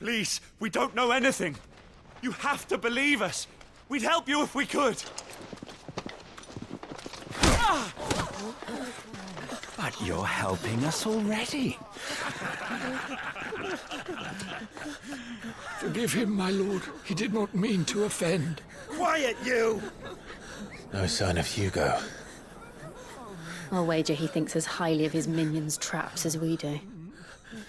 Please, we don't know anything. You have to believe us. We'd help you if we could. But you're helping us already. Forgive him, my lord. He did not mean to offend. Quiet, you! No sign of Hugo. I'll wager he thinks as highly of his minions' traps as we do.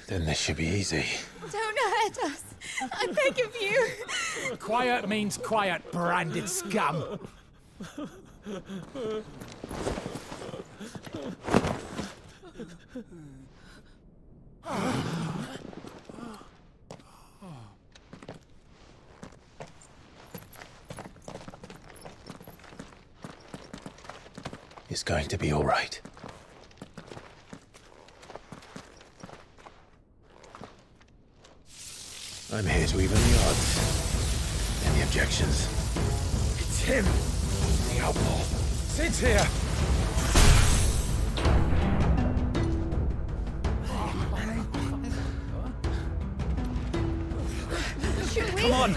Then this should be easy. Don't hurt us. I beg of you. Quiet means quiet, branded scum. It's going to be all right. I'm here to even the odds. Any objections? It's him, the outlaw. Sit here. Come on.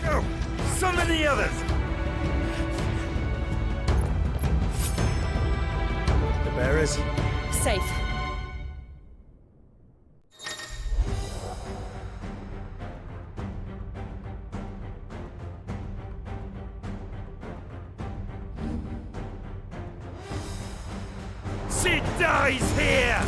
Go! Summon the others! The bearers? Safe. Sid dies here!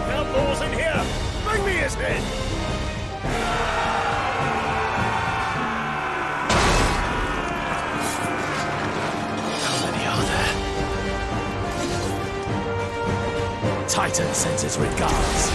Outlaws in here! Bring me his head! Titan sends his regards.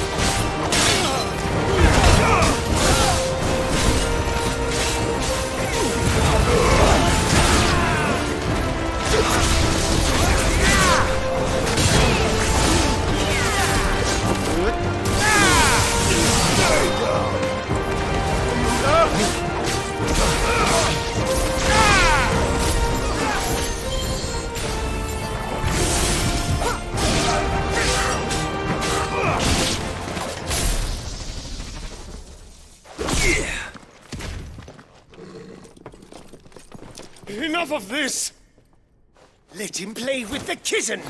Enough of this! Let him play with the kitten!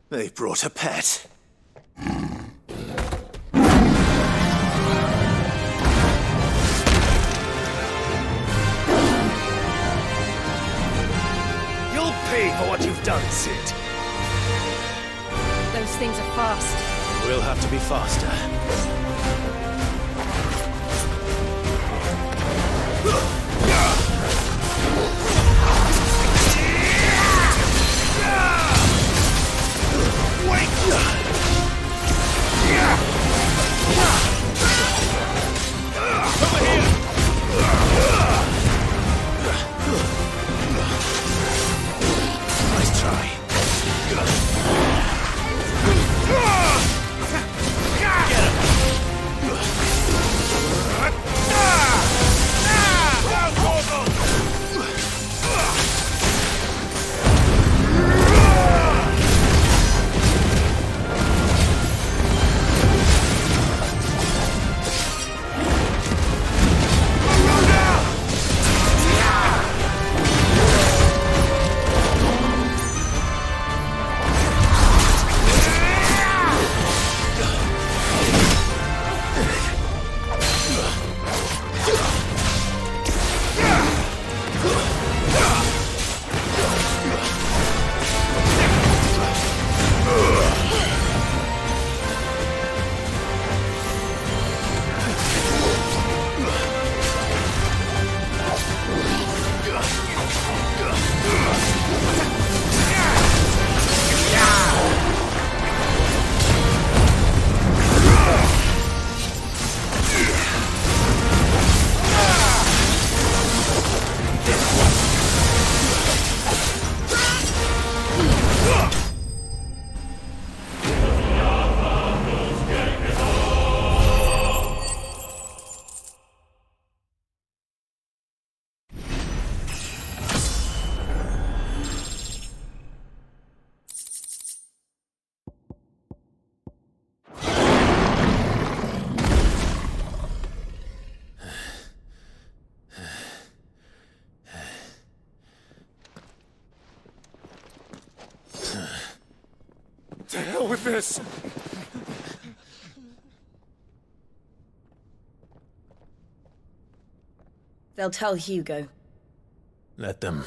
They brought a pet. You'll pay for what you've done, Sid. Those things are fast. We'll have to be faster. Nice try. Get him! with this. They'll tell Hugo. Let them.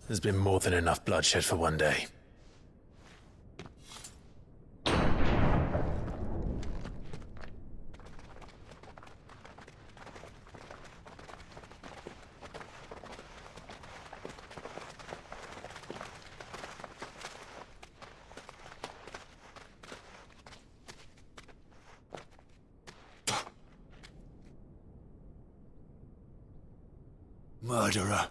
There's been more than enough bloodshed for one day. Murderer.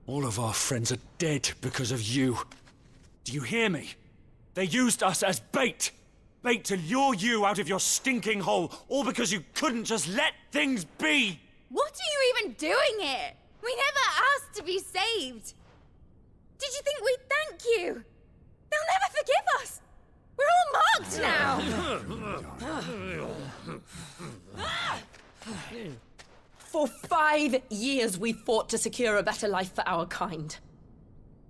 All of our friends are dead because of you. Do you hear me? They used us as bait. Bait to lure you out of your stinking hole, all because you couldn't just let things be. What are you even doing here? We never asked to be saved. Did you think we'd thank you? They'll never forgive us. We're all marked now. For 5 years we fought to secure a better life for our kind.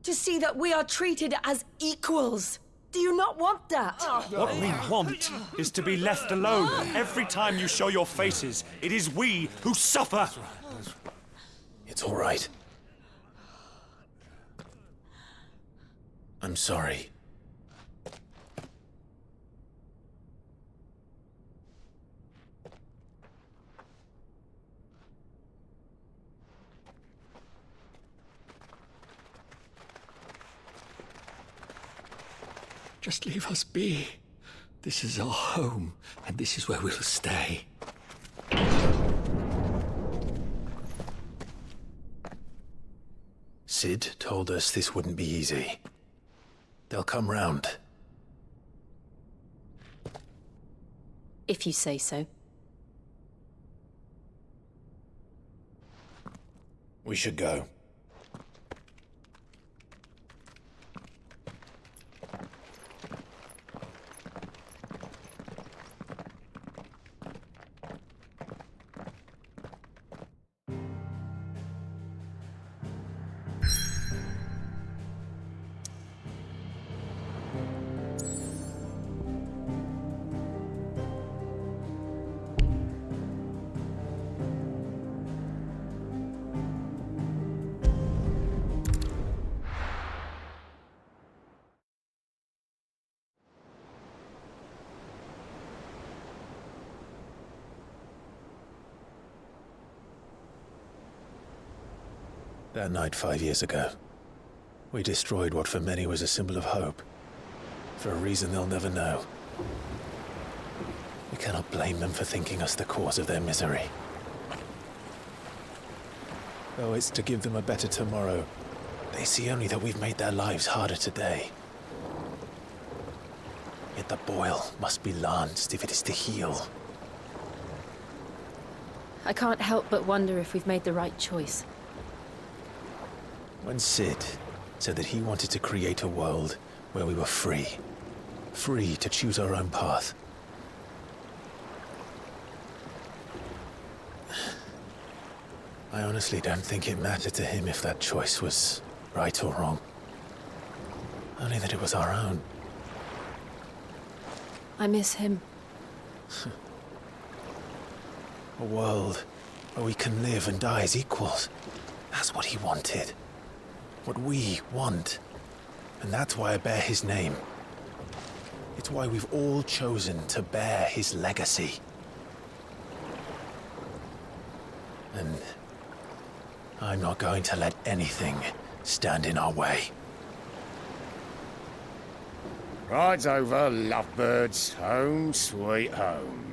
To see that we are treated as equals. Do you not want that? What we want is to be left alone. Every time you show your faces, it is we who suffer. It's all right. I'm sorry. Just leave us be. This is our home, and this is where we'll stay. Sid told us this wouldn't be easy. They'll come round. If you say so. We should go. That night 5 years ago, we destroyed what for many was a symbol of hope. For a reason they'll never know. We cannot blame them for thinking us the cause of their misery. Though it's to give them a better tomorrow, they see only that we've made their lives harder today. Yet the boil must be lanced if it is to heal. I can't help but wonder if we've made the right choice. When Sid said that he wanted to create a world where we were free. Free to choose our own path. I honestly don't think it mattered to him if that choice was right or wrong. Only that it was our own. I miss him. A world where we can live and die as equals. That's what he wanted. What we want. And that's why I bear his name. It's why we've all chosen to bear his legacy. And I'm not going to let anything stand in our way. Rides over, lovebirds, home sweet home.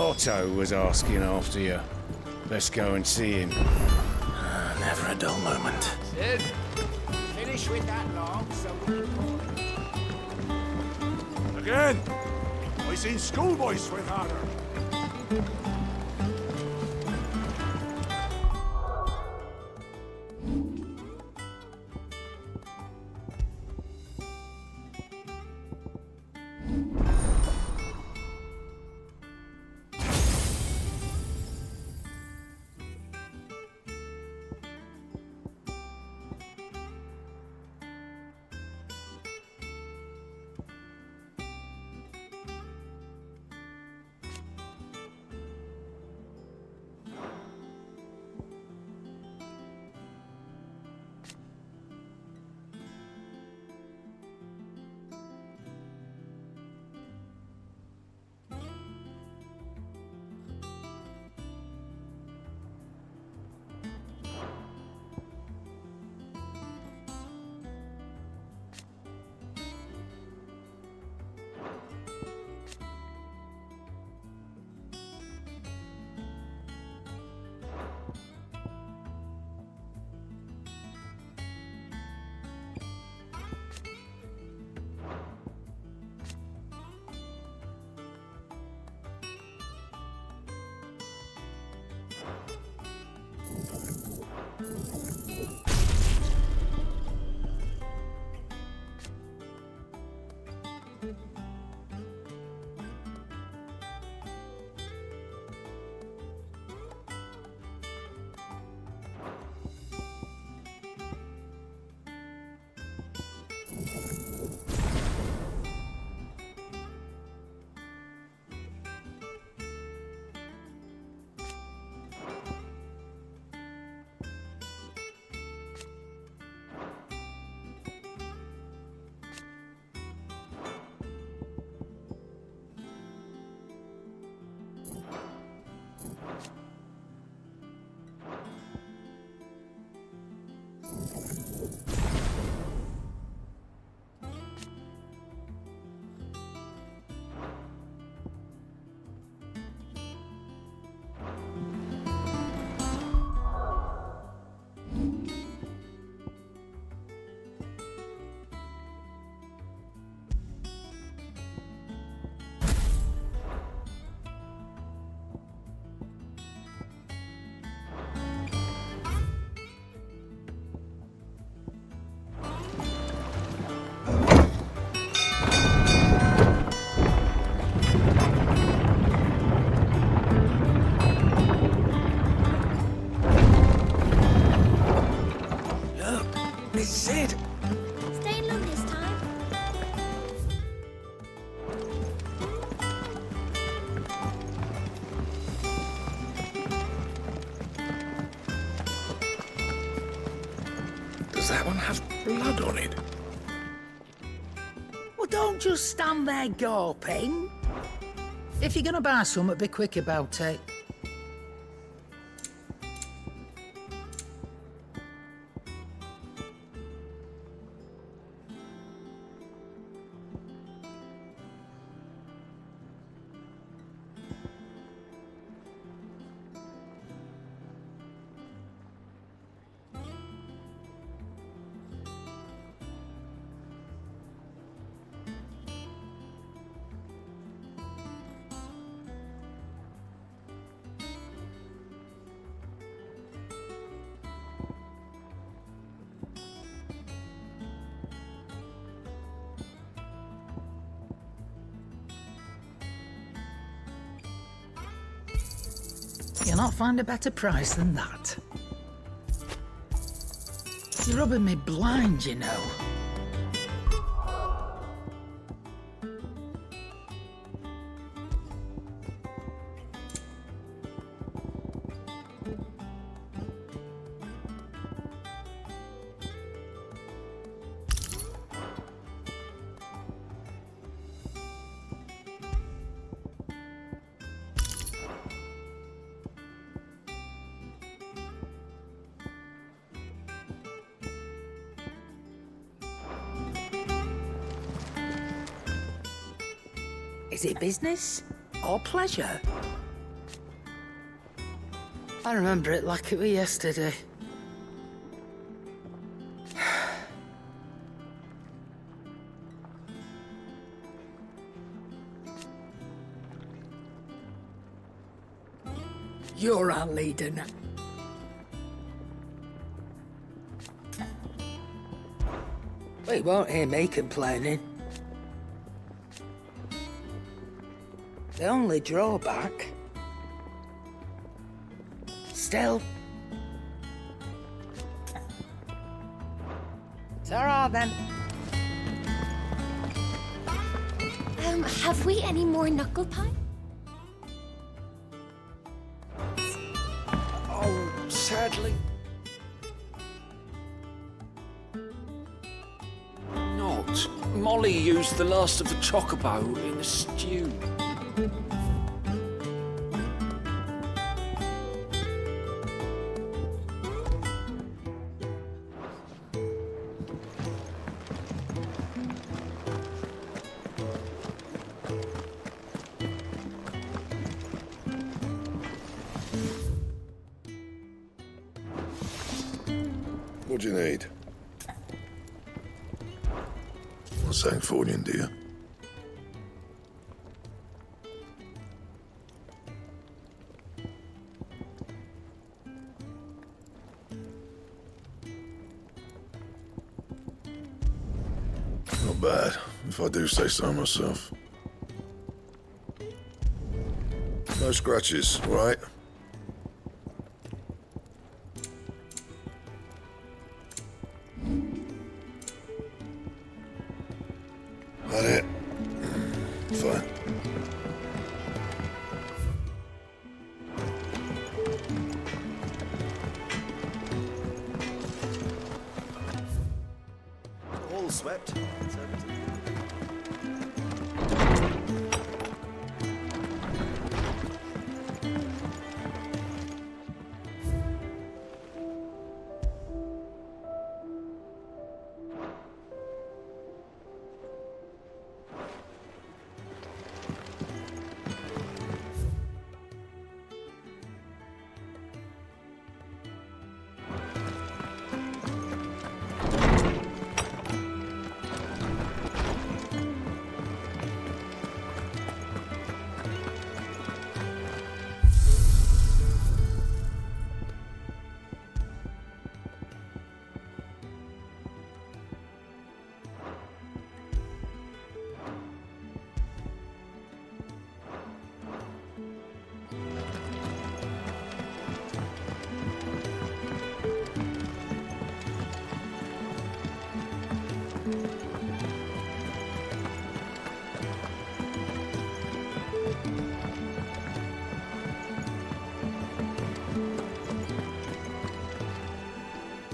Otto was asking after you. Let's go and see him. Never a dull moment. Sid, finish with that log so we can call it. Again! I seen schoolboys swing harder. Sid! Staying long this time? Does that one have blood on it? Well, don't just stand there gawping. If you're gonna buy something, be quick about it. You'll not find a better price than that. You're rubbing me blind, you know. Is it business or pleasure? I remember it like it was yesterday. You're our leader now. Well, you won't hear me complaining. The only drawback... Still... Ta-ra, then. Have we any more knuckle pie? Oh, sadly. Not. Molly used the last of the chocobo in a stew. What do you need? What's that for you, dear? Not bad, if I do say so myself. No scratches, all right? That it? Fine. All swept.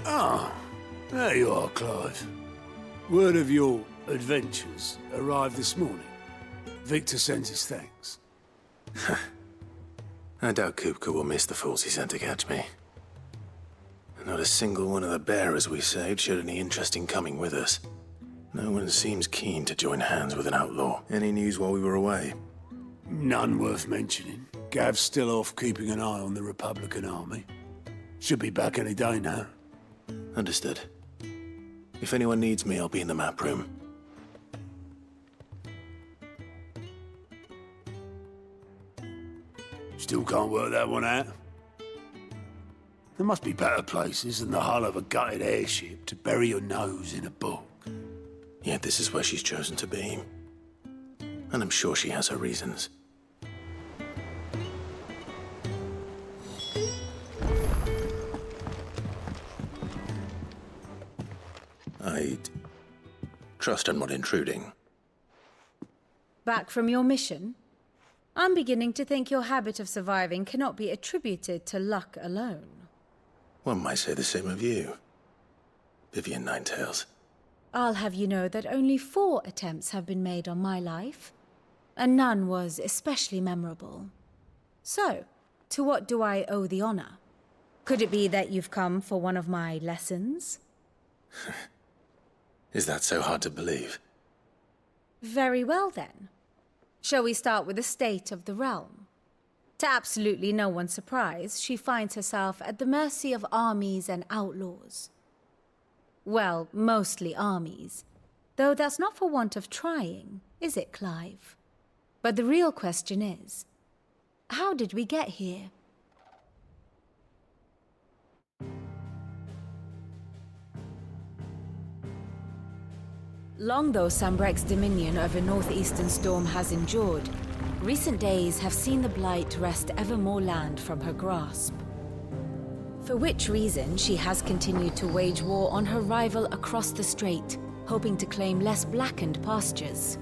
Ah, there you are, Clive. Word of your adventures arrived this morning. Victor sends his thanks. I doubt Kupka will miss the fools he sent to catch me. Not a single one of the bearers we saved showed any interest in coming with us. No one seems keen to join hands with an outlaw. Any news while we were away? None worth mentioning. Gav's still off keeping an eye on the Republican army. Should be back any day now. Understood. If anyone needs me, I'll be in the map room. Still can't work that one out. There must be better places than the hull of a gutted airship to bury your nose in a book. Yet this is where she's chosen to be. And I'm sure she has her reasons. I'd trust I'm not intruding. Back from your mission? I'm beginning to think your habit of surviving cannot be attributed to luck alone. One might say the same of you, Vivian Ninetails. I'll have you know that only 4 attempts have been made on my life, and none was especially memorable. So, to what do I owe the honor? Could it be that you've come for one of my lessons? Is that so hard to believe? Very well, then. Shall we start with the state of the realm? To absolutely no one's surprise, she finds herself at the mercy of armies and outlaws. Well, mostly armies. Though that's not for want of trying, is it, Clive? But the real question is, how did we get here? Long though Sambrek's dominion over northeastern Storm has endured, recent days have seen the Blight wrest ever more land from her grasp. For which reason she has continued to wage war on her rival across the strait, hoping to claim less blackened pastures.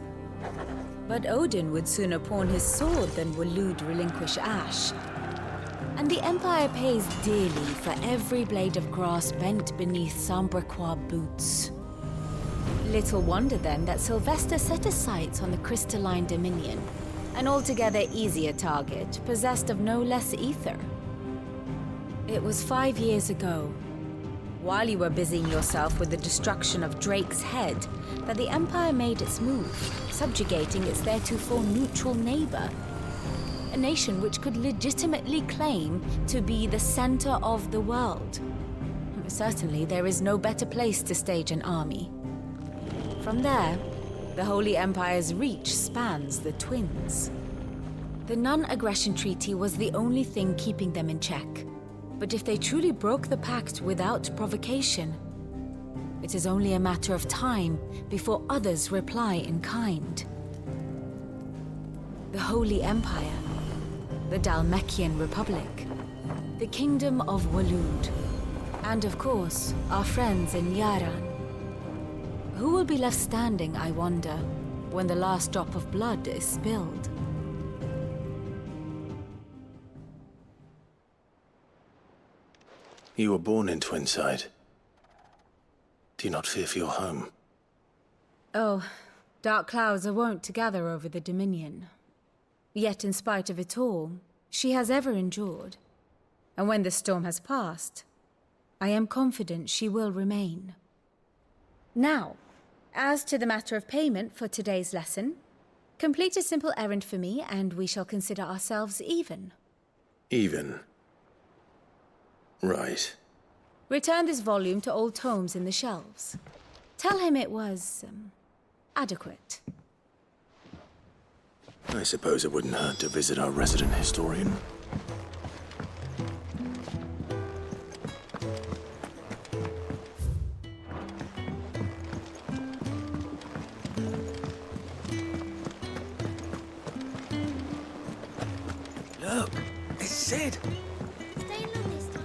But Odin would sooner pawn his sword than Waloed relinquish Ash. And the Empire pays dearly for every blade of grass bent beneath Sambrequois boots. Little wonder then that Sylvester set his sights on the crystalline dominion, an altogether easier target, possessed of no less ether. It was 5 years ago, while you were busying yourself with the destruction of Drake's head, that the Empire made its move, subjugating its theretofore neutral neighbor. A nation which could legitimately claim to be the center of the world. Certainly, there is no better place to stage an army. From there, the Holy Empire's reach spans the Twins. The non-aggression treaty was the only thing keeping them in check. But if they truly broke the pact without provocation, it is only a matter of time before others reply in kind. The Holy Empire, the Dhalmekian Republic, the Kingdom of Waloed, and of course, our friends in Yaran. Who will be left standing, I wonder, when the last drop of blood is spilled? You were born in Twinside. Do you not fear for your home? Oh, dark clouds are wont to gather over the Dominion. Yet in spite of it all, she has ever endured. And when the storm has passed, I am confident she will remain. Now, as to the matter of payment for today's lesson, complete a simple errand for me and we shall consider ourselves even. Even? Right. Return this volume to old tomes in the shelves. Tell him it was, adequate. I suppose it wouldn't hurt to visit our resident historian. Look, it's Sid. Stay long this time.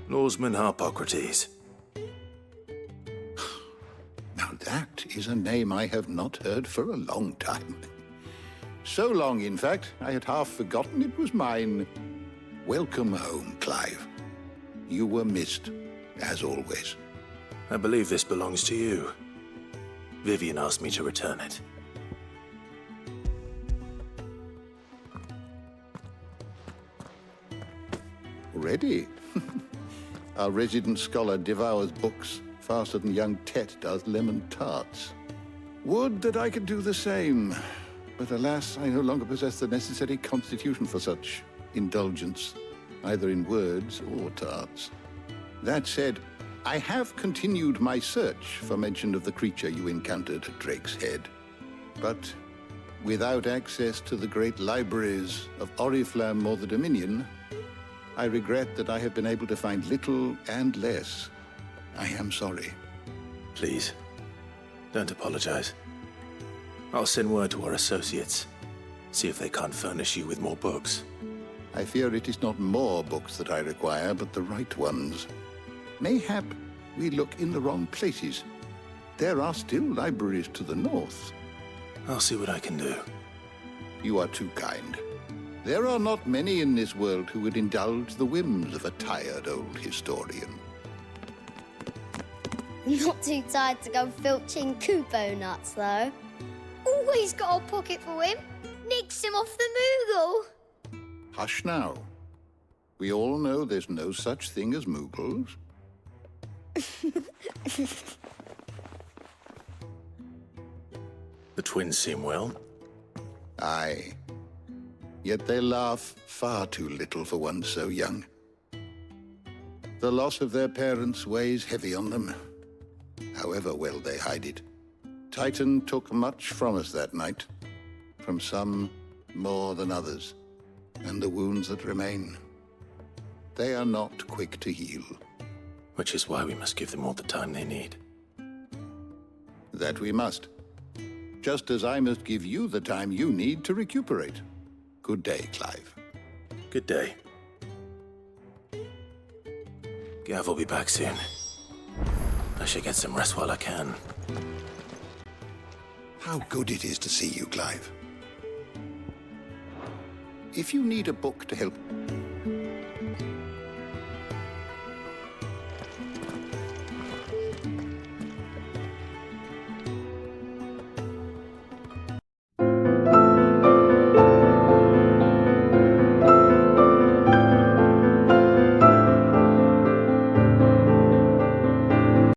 Lawsman Harpocrates. Now that is a name I have not heard for a long time. So long, in fact, I had half forgotten it was mine. Welcome home, Clive. You were missed, as always. I believe this belongs to you. Vivian asked me to return it. Already? Our resident scholar devours books faster than young Tet does lemon tarts. Would that I could do the same. But alas, I no longer possess the necessary constitution for such indulgence, either in words or tarts. That said, I have continued my search for mention of the creature you encountered at Drake's Head. But without access to the great libraries of Oriflamme or the Dominion, I regret that I have been able to find little and less. I am sorry. Please, don't apologize. I'll send word to our associates. See if they can't furnish you with more books. I fear it is not more books that I require, but the right ones. Mayhap we look in the wrong places. There are still libraries to the north. I'll see what I can do. You are too kind. There are not many in this world who would indulge the whims of a tired old historian. Not too tired to go filching Kupo nuts, though. Always got a pocket for him. Nicks him off the Moogle. Hush now. We all know there's no such thing as Moogles. The twins seem well. Aye. Yet they laugh far too little for one so young. The loss of their parents weighs heavy on them. however well they hide it. Titan took much from us that night, from some more than others, and the wounds that remain, they are not quick to heal. Which is why we must give them all the time they need. That we must. Just as I must give you the time you need to recuperate. Good day, Clive. Good day. Gav will be back soon. I should get some rest while I can. How good it is to see you, Clive. If you need a book to help